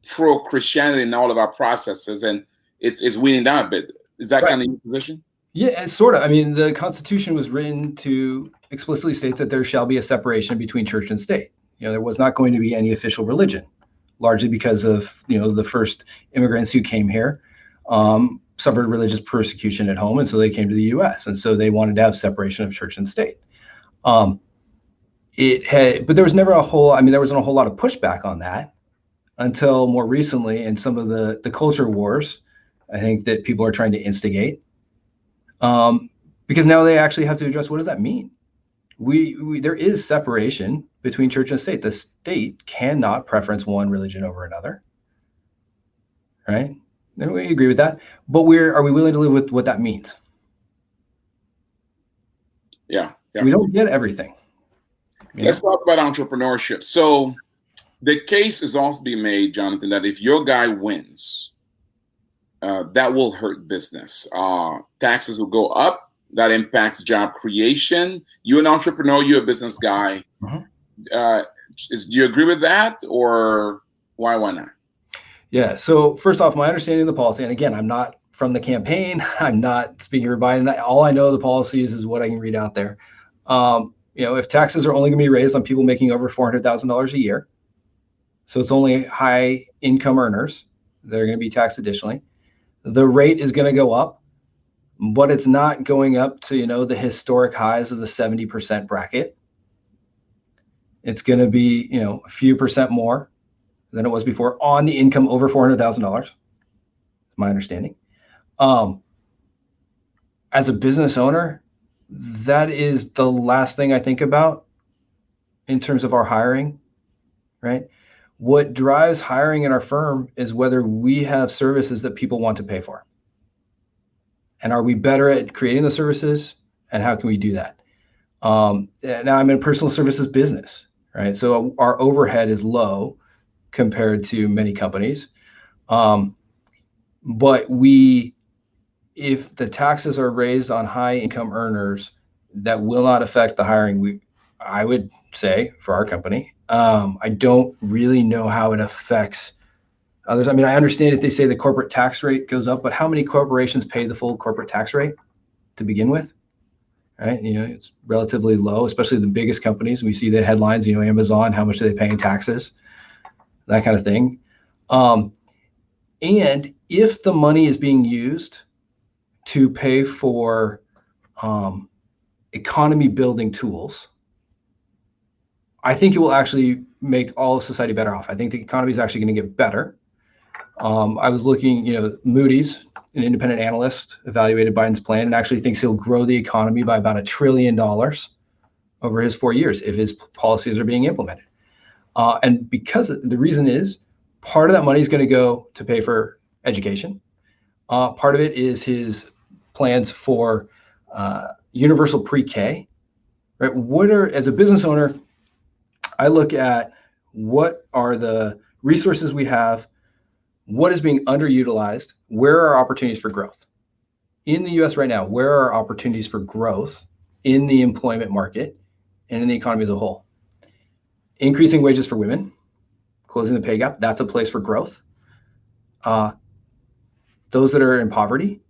pro-Christianity in all of our processes, and it's weaning down a bit. Is that kind of your position? Yeah, sort of. I mean, the Constitution was written to explicitly state that there shall be a separation between church and state. There was not going to be any official religion, largely because of, the first immigrants who came here suffered religious persecution at home, and so they came to the U.S. and so they wanted to have separation of church and state. But there was never there wasn't a whole lot of pushback on that until more recently in some of the culture wars, I think, that people are trying to instigate. Because now they actually have to address, what does that mean? There is separation between church and state. The state cannot preference one religion over another, right? And we agree with that. But are we willing to live with what that means? Yeah. We don't get everything. Let's talk about entrepreneurship. So the case is also being made, Jonathan, that if your guy wins, that will hurt business. Taxes will go up. That impacts job creation. You're an entrepreneur. You're a business guy. Mm-hmm. Do you agree with that, or why not? Yeah. So first off, my understanding of the policy, and again, I'm not from the campaign. I'm not speaking for Biden. All I know of the policies is what I can read out there. If taxes are only going to be raised on people making over $400,000 a year, so it's only high income earners that are going to be taxed additionally, the rate is going to go up, but it's not going up to, the historic highs of the 70% bracket. It's going to be, a few percent more than it was before on the income over $400,000. My understanding. As a business owner, that is the last thing I think about in terms of our hiring, right? What drives hiring in our firm is whether we have services that people want to pay for. And are we better at creating the services, and how can we do that? Now I'm in a personal services business, right? So our overhead is low compared to many companies. But if the taxes are raised on high income earners, that will not affect the hiring. I would say, for our company. I don't really know how it affects others. I understand if they say the corporate tax rate goes up, but how many corporations pay the full corporate tax rate to begin with? Right? It's relatively low, especially the biggest companies. We see the headlines, Amazon, how much are they paying taxes? That kind of thing. And if the money is being used to pay for economy building tools, I think it will actually make all of society better off. I think the economy is actually going to get better. I was looking, Moody's, an independent analyst, evaluated Biden's plan and actually thinks he'll grow the economy by about $1 trillion over his 4 years if his policies are being implemented. And because the reason is part of that money is going to go to pay for education. Part of it is his plans for universal pre-K. Right? As a business owner, I look at what are the resources we have, what is being underutilized, where are opportunities for growth? In the US right now, where are opportunities for growth in the employment market and in the economy as a whole? Increasing wages for women, closing the pay gap, that's a place for growth. Those that are in poverty,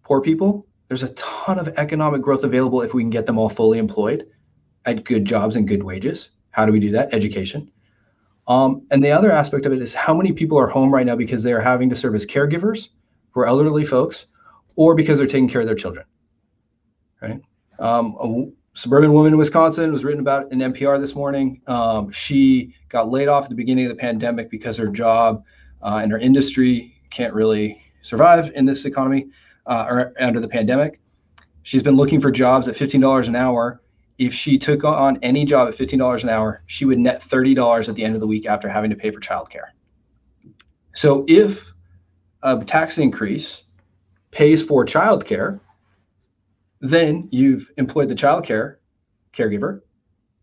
poor people, there's a ton of economic growth available if we can get them all fully employed at good jobs and good wages. How do we do that? Education. And the other aspect of it is how many people are home right now because they are having to serve as caregivers for elderly folks or because they're taking care of their children, right? A suburban woman in Wisconsin was written about in NPR this morning. She got laid off at the beginning of the pandemic because her job and her industry can't really survive in this economy or under the pandemic. She's been looking for jobs at $15 an hour. If she took on any job at $15 an hour, she would net $30 at the end of the week after having to pay for childcare. So if a tax increase pays for childcare, then you've employed the childcare caregiver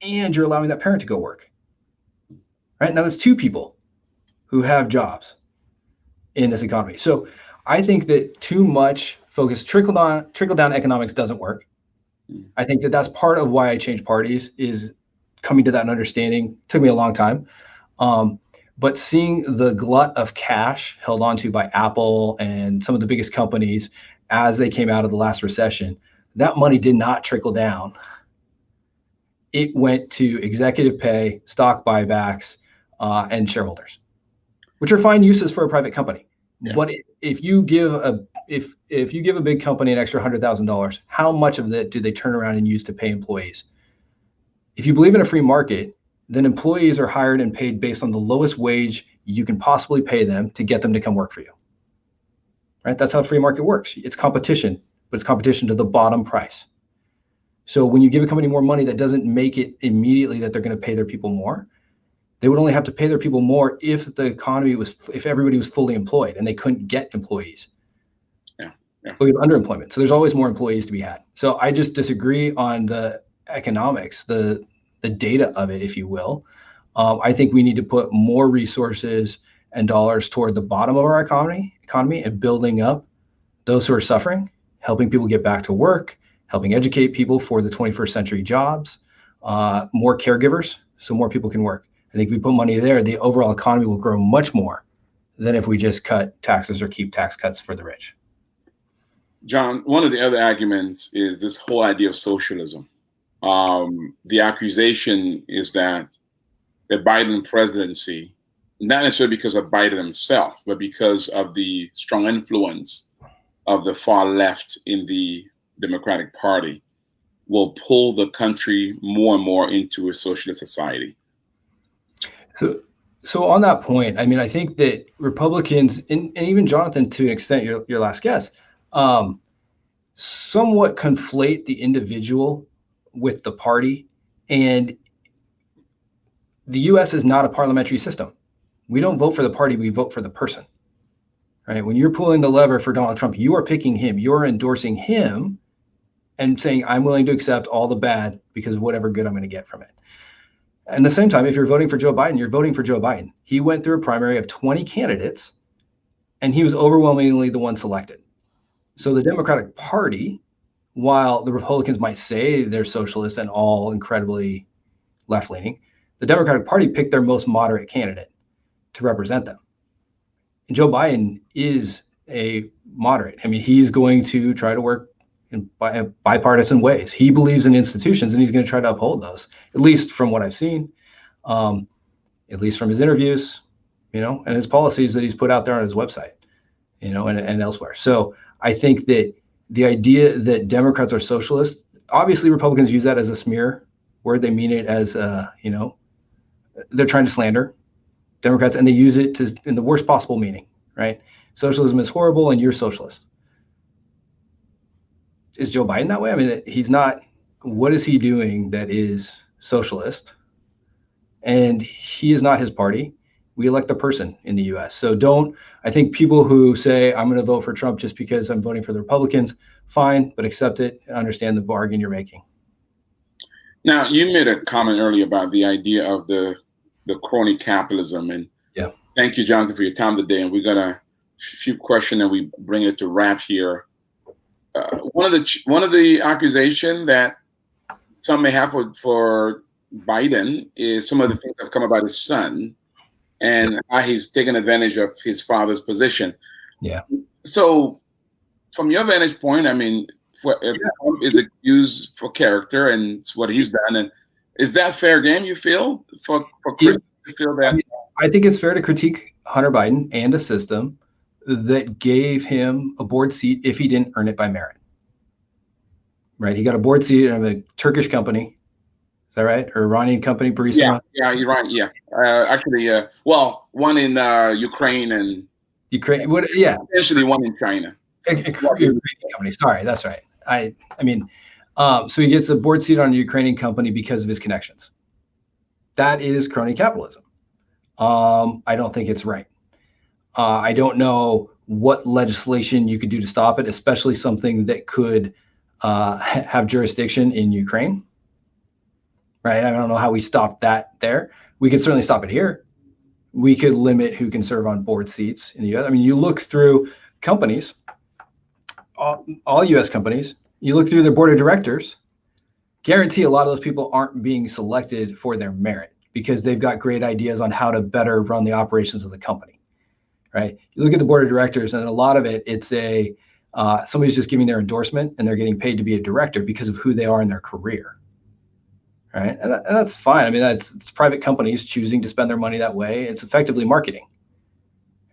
and you're allowing that parent to go work. Right? Now that's two people who have jobs in this economy. So I think that too much focus, trickle down economics doesn't work. I think that that's part of why I changed parties, is coming to that understanding. Took me a long time. But seeing the glut of cash held onto by Apple and some of the biggest companies as they came out of the last recession, that money did not trickle down it went to executive pay, stock buybacks, and shareholders, which are fine uses for a private company. Yeah. But if you give a big company an extra $100,000, how much of that do they turn around and use to pay employees? If you believe in a free market, then employees are hired and paid based on the lowest wage you can possibly pay them to get them to come work for you. Right? That's how free market works. It's competition, but it's competition to the bottom price. So when you give a company more money, that doesn't make it immediately that they're going to pay their people more. They would only have to pay their people more if if everybody was fully employed and they couldn't get employees. Yeah. We have underemployment. So there's always more employees to be had. So I just disagree on the economics, the data of it, if you will. I think we need to put more resources and dollars toward the bottom of our economy and building up those who are suffering, helping people get back to work, helping educate people for the 21st century jobs, more caregivers so more people can work. I think if we put money there, the overall economy will grow much more than if we just cut taxes or keep tax cuts for the rich. John, one of the other arguments is this whole idea of socialism. The accusation is that the Biden presidency, not necessarily because of Biden himself, but because of the strong influence of the far left in the Democratic Party, will pull the country more and more into a socialist society. So on that point, I mean, I think that Republicans, and even Jonathan, to an extent, your last guest, somewhat conflate the individual with the party. And the U.S. is not a parliamentary system. We don't vote for the party, we vote for the person. Right? When you're pulling the lever for Donald Trump, you are picking him, you're endorsing him and saying, I'm willing to accept all the bad because of whatever good I'm going to get from it. At the same time, if you're voting for Joe Biden, you're voting for Joe Biden. He went through a primary of 20 candidates, and he was overwhelmingly the one selected. So the Democratic Party, while the Republicans might say they're socialist and all incredibly left-leaning, the Democratic Party picked their most moderate candidate to represent them. And Joe Biden is a moderate. I mean, he's going to try to work in bipartisan ways. He believes in institutions, and he's going to try to uphold those, at least from what I've seen, at least from his interviews, and his policies that he's put out there on his website, and elsewhere. So I think that the idea that Democrats are socialists, obviously Republicans use that as a smear word. They mean it as, they're trying to slander Democrats, and they use it in the worst possible meaning, right? Socialism is horrible and you're socialist. Is Joe Biden that way? I mean, he's not. What is he doing that is socialist? And he is not his party. We elect the person in the U.S. So I think people who say, I'm going to vote for Trump just because I'm voting for the Republicans, fine, but accept it and understand the bargain you're making. Now, you made a comment earlier about the idea of the crony capitalism. And yeah, thank you, Jonathan, for your time today. And we're going to few questions and we bring it to wrap here. One of the accusation that some may have for Biden is some of the things that have come about his son and how he's taken advantage of his father's position. Yeah. So from your vantage point, I mean, Trump is accused for character and it's what he's done. And is that fair game, you feel, for Chris to feel that? I think it's fair to critique Hunter Biden and a system that gave him a board seat if he didn't earn it by merit. Right? He got a board seat in a Turkish company. Is that right? Or Iranian company, Burisma? Yeah, you're right. Yeah. Actually, one in Ukraine and potentially one in China. Company. Sorry, that's right. I mean, so he gets a board seat on a Ukrainian company because of his connections. That is crony capitalism. I don't think it's right. I don't know what legislation you could do to stop it, especially something that could have jurisdiction in Ukraine. Right? I don't know how we stop that there. We could certainly stop it here. We could limit who can serve on board seats in the U.S. I mean, you look through companies, all U.S. companies, you look through their board of directors, guarantee a lot of those people aren't being selected for their merit because they've got great ideas on how to better run the operations of the company, right? You look at the board of directors and a lot of it, it's somebody's just giving their endorsement and they're getting paid to be a director because of who they are in their career, right? And that's fine. I mean, it's private companies choosing to spend their money that way. It's effectively marketing,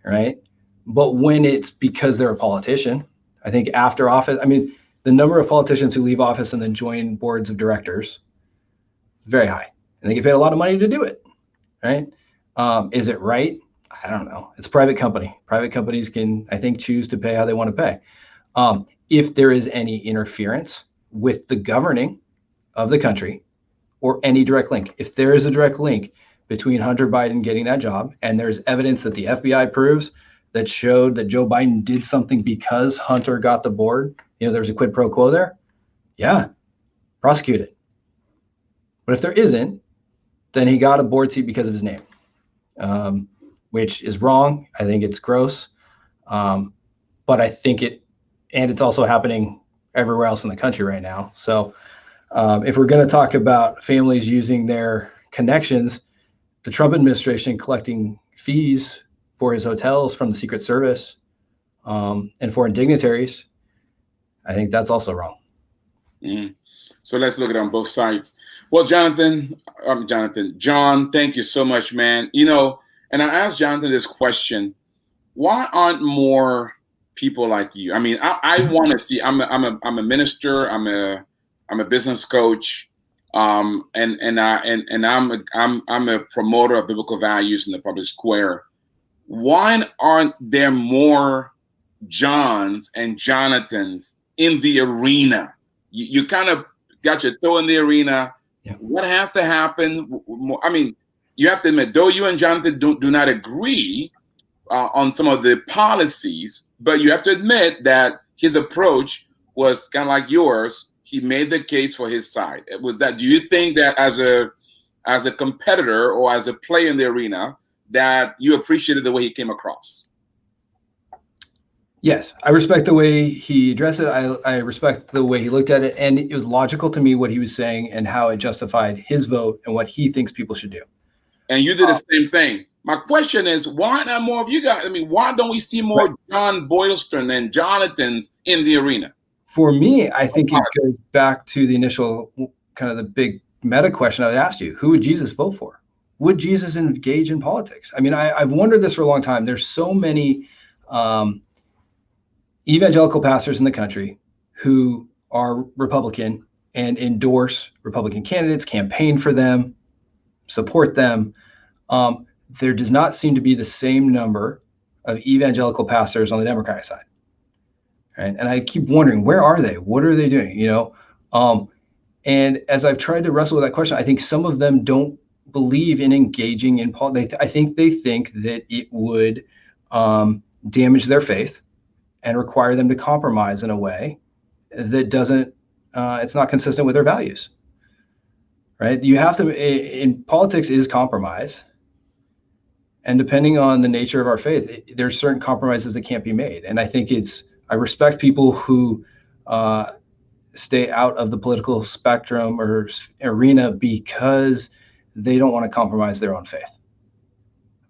right? But when it's because they're a politician, I think after office, I mean, the number of politicians who leave office and then join boards of directors, very high, and they get paid a lot of money to do it, right? Is it right? I don't know. It's a private company. Private companies can, I think, choose to pay how they want to pay. If there is any interference with the governing of the country or any direct link, if there is a direct link between Hunter Biden getting that job and there's evidence that the FBI proves that showed that Joe Biden did something because Hunter got the board, there's a quid pro quo there, yeah, prosecute it. But if there isn't, then he got a board seat because of his name, which is wrong. I think it's gross. But I think it's also happening everywhere else in the country right now. So if we're going to talk about families using their connections, the Trump administration collecting fees for his hotels from the Secret Service and foreign dignitaries, I think that's also wrong. Mm. So let's look at it on both sides. Well, John, thank you so much, man. And I asked Jonathan this question: why aren't more people like you? I mean, I want to see. I'm a minister. I'm a business coach, and I'm a promoter of biblical values in the public square. Why aren't there more Johns and Jonathans in the arena? You kind of got your toe in the arena. Yeah. What has to happen? I mean, you have to admit, though you and Jonathan do not agree on some of the policies, but you have to admit that his approach was kind of like yours. He made the case for his side. Do you think that as a competitor or as a player in the arena, that you appreciated the way he came across? Yes, I respect the way he addressed it. I respect the way he looked at it, and it was logical to me what he was saying and how it justified his vote and what he thinks people should do. And you did the same thing. My question is, why not more of you guys? I mean, why don't we see more John Boylston and Jonathans in the arena? For me, I think it goes back to the initial kind of the big meta question I asked you. Who would Jesus vote for? Would Jesus engage in politics? I mean, I've wondered this for a long time. There's so many evangelical pastors in the country who are Republican and endorse Republican candidates, campaign for them, support them. There does not seem to be the same number of evangelical pastors on the Democratic side. Right? And I keep wondering, where are they? What are they doing? And as I've tried to wrestle with that question, I think some of them don't believe in engaging in politics. I think they think that it would damage their faith and require them to compromise in a way that doesn't, it's not consistent with their values, right? You have to, in politics is compromise. And depending on the nature of our faith, there's certain compromises that can't be made. And I think I respect people who stay out of the political spectrum or arena because they don't want to compromise their own faith.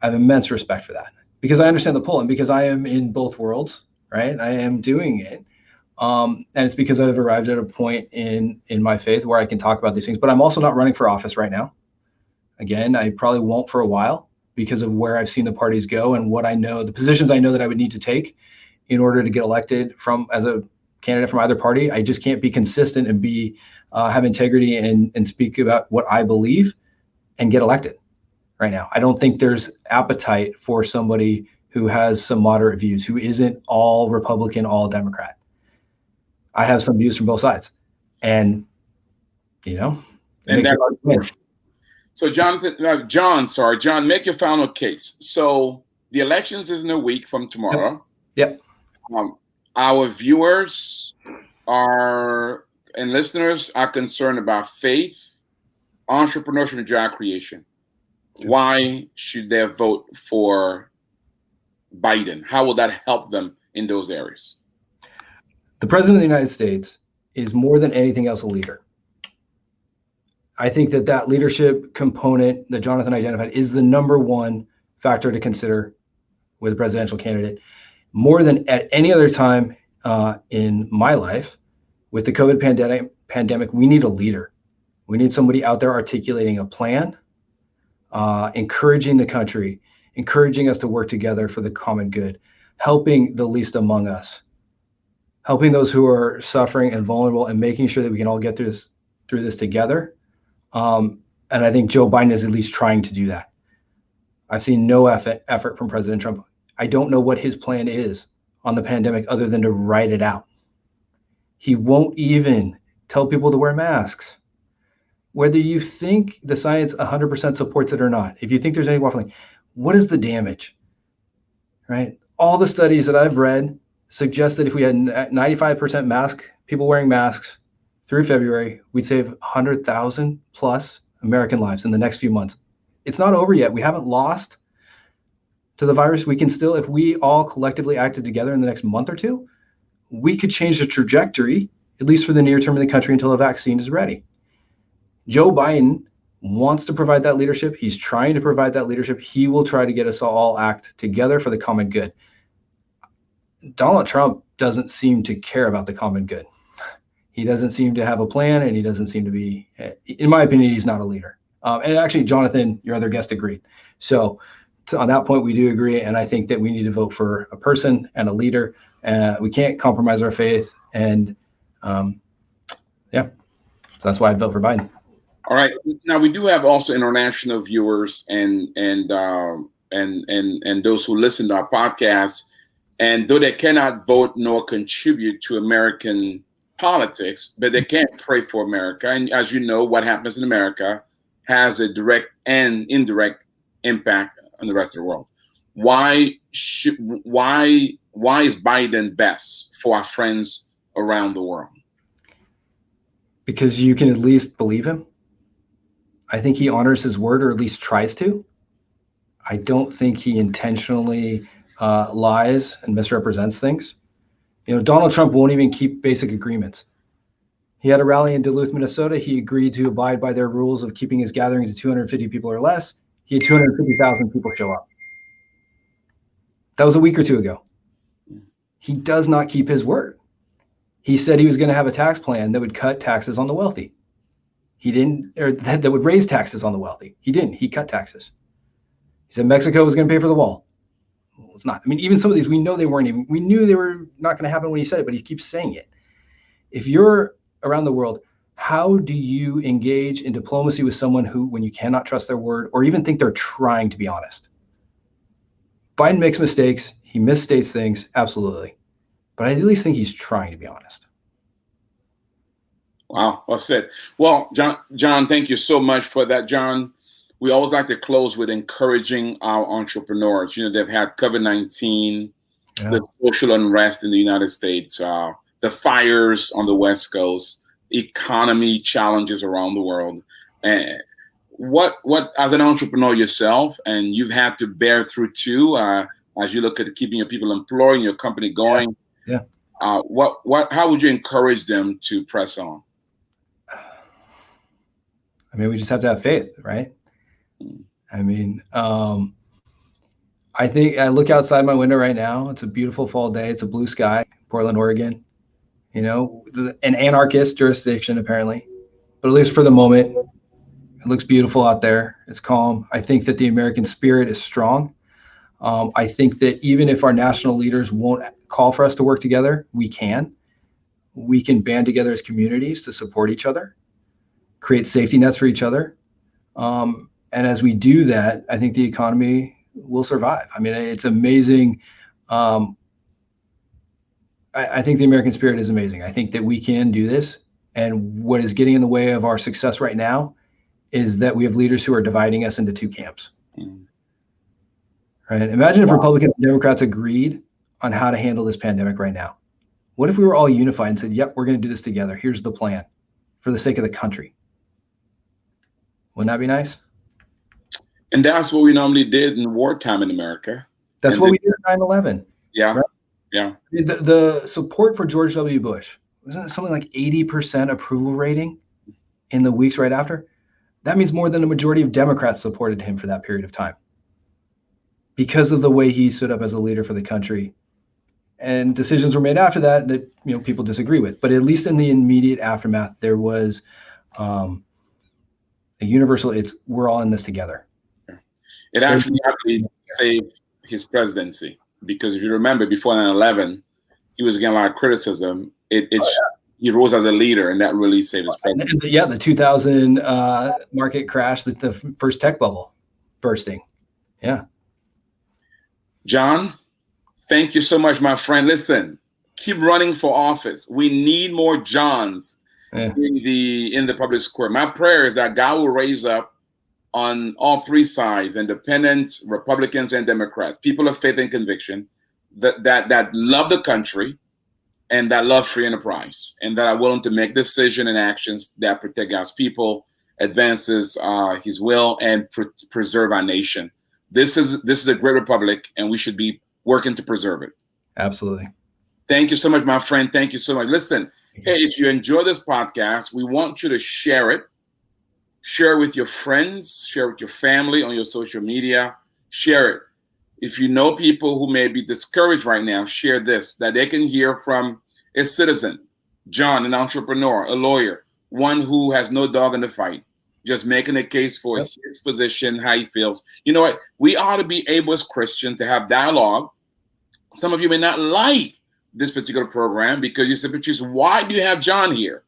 I have immense respect for that because I understand the pull and because I am in both worlds. Right, I am doing it, and it's because I've arrived at a point in my faith where I can talk about these things. But I'm also not running for office right now. Again, I probably won't for a while because of where I've seen the parties go and what I know, the positions I know that I would need to take in order to get elected as a candidate from either party. I just can't be consistent and have integrity and speak about what I believe and get elected right now. I don't think there's appetite for somebody who has some moderate views, who isn't all Republican, all Democrat. I have some views from both sides. And, So John, make your final case. So the elections is in a week from tomorrow. Yep. Our viewers and listeners are concerned about faith, entrepreneurship, and job creation. Why should they vote for Biden? How will that help them in those areas? The president of the United States is more than anything else a leader. I think that leadership component that Jonathan identified is the number one factor to consider with a presidential candidate. More than at any other time in my life, with the COVID pandemic, we need a leader. We need somebody out there articulating a plan, encouraging the country, encouraging us to work together for the common good, helping the least among us, helping those who are suffering and vulnerable, and making sure that we can all get through this together. And I think Joe Biden is at least trying to do that. I've seen no effort from President Trump. I don't know what his plan is on the pandemic other than to write it out. He won't even tell people to wear masks. Whether you think the science 100% supports it or not, if you think there's any waffling, what is the damage, right? All the studies that I've read suggest that if we had 95% people wearing masks through February, we'd save 100,000 plus American lives in the next few months. It's not over yet. We haven't lost to the virus. We can still, if we all collectively acted together in the next month or two, we could change the trajectory, at least for the near term in the country, until a vaccine is ready. Joe Biden wants to provide that leadership. He's trying to provide that leadership. He will try to get us all act together for the common good. Donald Trump doesn't seem to care about the common good. He doesn't seem to have a plan, and he doesn't seem to be, in my opinion, he's not a leader. And actually, Jonathan, your other guest, agreed. So on that point, we do agree. And I think that we need to vote for a person and a leader. We can't compromise our faith. And that's why I'd vote for Biden. All right. Now we do have also international viewers and those who listen to our podcast. And though they cannot vote nor contribute to American politics, but they can pray for America. And as you know, what happens in America has a direct and indirect impact on the rest of the world. Why is Biden best for our friends around the world? Because you can at least believe him. I think he honors his word, or at least tries to. I don't think he intentionally lies and misrepresents things. Donald Trump won't even keep basic agreements. He had a rally in Duluth, Minnesota. He agreed to abide by their rules of keeping his gathering to 250 people or less. He had 250,000 people show up. That was a week or two ago. He does not keep his word. He said he was going to have a tax plan that would cut taxes on the wealthy. He didn't, or that would raise taxes on the wealthy. He didn't. He cut taxes. He said Mexico was going to pay for the wall. Well, it's not. I mean, even some of these, we knew they were not going to happen when he said it, but he keeps saying it. If you're around the world, how do you engage in diplomacy with someone who, when you cannot trust their word or even think they're trying to be honest? Biden makes mistakes. He misstates things. Absolutely. But I at least think he's trying to be honest. Wow. Well said. Well, John, thank you so much for that. John, we always like to close with encouraging our entrepreneurs. They've had COVID-19, the social unrest in the United States, the fires on the West Coast, economy challenges around the world. And what as an entrepreneur yourself, and you've had to bear through too, as you look at keeping your people employed and your company going. Yeah. How would you encourage them to press on? I mean, we just have to have faith, right? I mean, I think I look outside my window right now. It's a beautiful fall day. It's a blue sky, Portland, Oregon. An anarchist jurisdiction, apparently. But at least for the moment, it looks beautiful out there. It's calm. I think that the American spirit is strong. I think that even if our national leaders won't call for us to work together, we can band together as communities to support each other, create safety nets for each other. And as we do that, I think the economy will survive. I mean, it's amazing. I think the American spirit is amazing. I think that we can do this. And what is getting in the way of our success right now is that we have leaders who are dividing us into two camps. Right? Imagine if Republicans and Democrats agreed on how to handle this pandemic right now. What if we were all unified and said, yep, we're going to do this together. Here's the plan for the sake of the country. Wouldn't that be nice? And that's what we normally did in wartime in America. That's what we did at 9/11. Yeah. Right? Yeah. The support for George W. Bush, wasn't it something like 80% approval rating in the weeks right after? That means more than a majority of Democrats supported him for that period of time because of the way he stood up as a leader for the country. And decisions were made after that people disagree with. But at least in the immediate aftermath, there was a universal, we're all in this together. It actually saved his presidency, because if you remember, before 9/11, he was getting a lot of criticism. He rose as a leader, and that really saved his presidency. Yeah, the 2000 market crash, the first tech bubble bursting. Yeah. John, thank you so much, my friend. Listen, keep running for office. We need more Johns in the public square. My prayer is that God will raise up on all three sides, independents, Republicans, and Democrats, people of faith and conviction, that love the country and that love free enterprise, and that are willing to make decisions and actions that protect God's people, advances his will, and preserve our nation. This is a great republic, and we should be working to preserve it. Absolutely. Thank you so much, my friend. Thank you so much. Listen, hey, if you enjoy this podcast, we want you to share it. Share it with your friends, share it with your family on your social media, share it. If you know people who may be discouraged right now, share this, that they can hear from a citizen, John, an entrepreneur, a lawyer, one who has no dog in the fight, just making a case for his position, how he feels. You know what? We ought to be able as Christians to have dialogue. Some of you may not like this particular program because you said, Patrice, why do you have John here?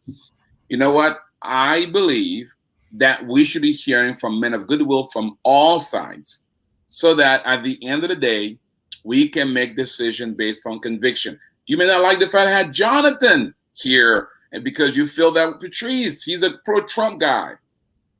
You know what? I believe that we should be hearing from men of goodwill from all sides, so that at the end of the day, we can make decisions based on conviction. You may not like the fact I had Jonathan here, and because you feel that Patrice, he's a pro-Trump guy.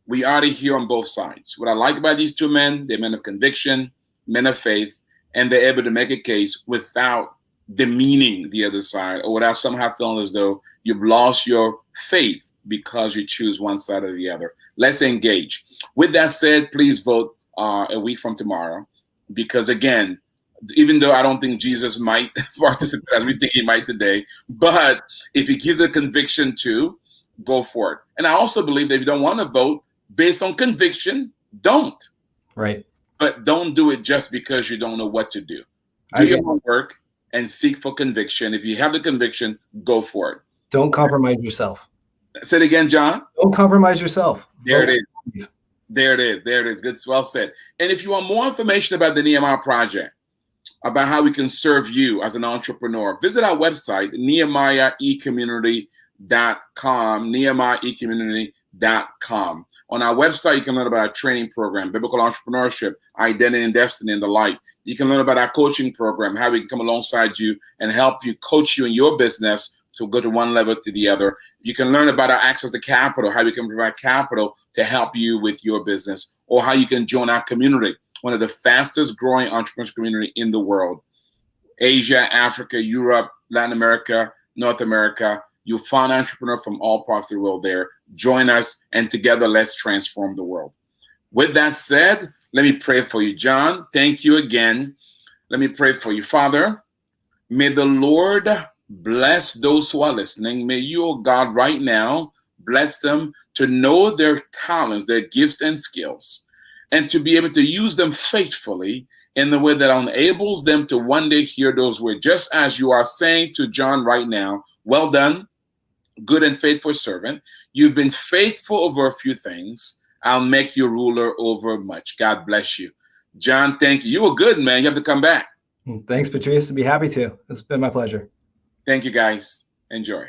We ought to hear on both sides. What I like about these two men, they're men of conviction, men of faith, and they're able to make a case without demeaning the other side, or without somehow feeling as though you've lost your faith because you choose one side or the other. Let's engage. With that said, please vote a week from tomorrow, because again, even though I don't think Jesus might participate as we think he might today, but if he gives the conviction to, go for it. And I also believe that if you don't want to vote based on conviction, don't. Right. But don't do it just because you don't know what to do. Do your homework and seek for conviction. If you have the conviction, go for it. Don't compromise yourself. Say it again, John. Don't compromise yourself. There it is. There it is. There it is. Good. Well said. And if you want more information about the Nehemiah Project, about how we can serve you as an entrepreneur, visit our website, NehemiahEcommunity.com, NehemiahEcommunity.com. On our website, you can learn about our training program, biblical entrepreneurship, identity and destiny, and the like. You can learn about our coaching program, how we can come alongside you and help you, coach you in your business to go to one level to the other. You can learn about our access to capital, how we can provide capital to help you with your business, or how you can join our community, one of the fastest growing entrepreneurship community in the world. Asia, Africa, Europe, Latin America, North America. You'll find an entrepreneur from all parts of the world there. Join us, and together, let's transform the world. With that said, let me pray for you. John, thank you again. Let me pray for you. Father, may the Lord bless those who are listening. May you, oh God, right now, bless them to know their talents, their gifts and skills, and to be able to use them faithfully in the way that enables them to one day hear those words, just as you are saying to John right now, well done, good and faithful servant. You've been faithful over a few things. I'll make you ruler over much. God bless you. John, thank you. You were good, man. You have to come back. Thanks, Patrice. I'd be happy to. It's been my pleasure. Thank you, guys. Enjoy.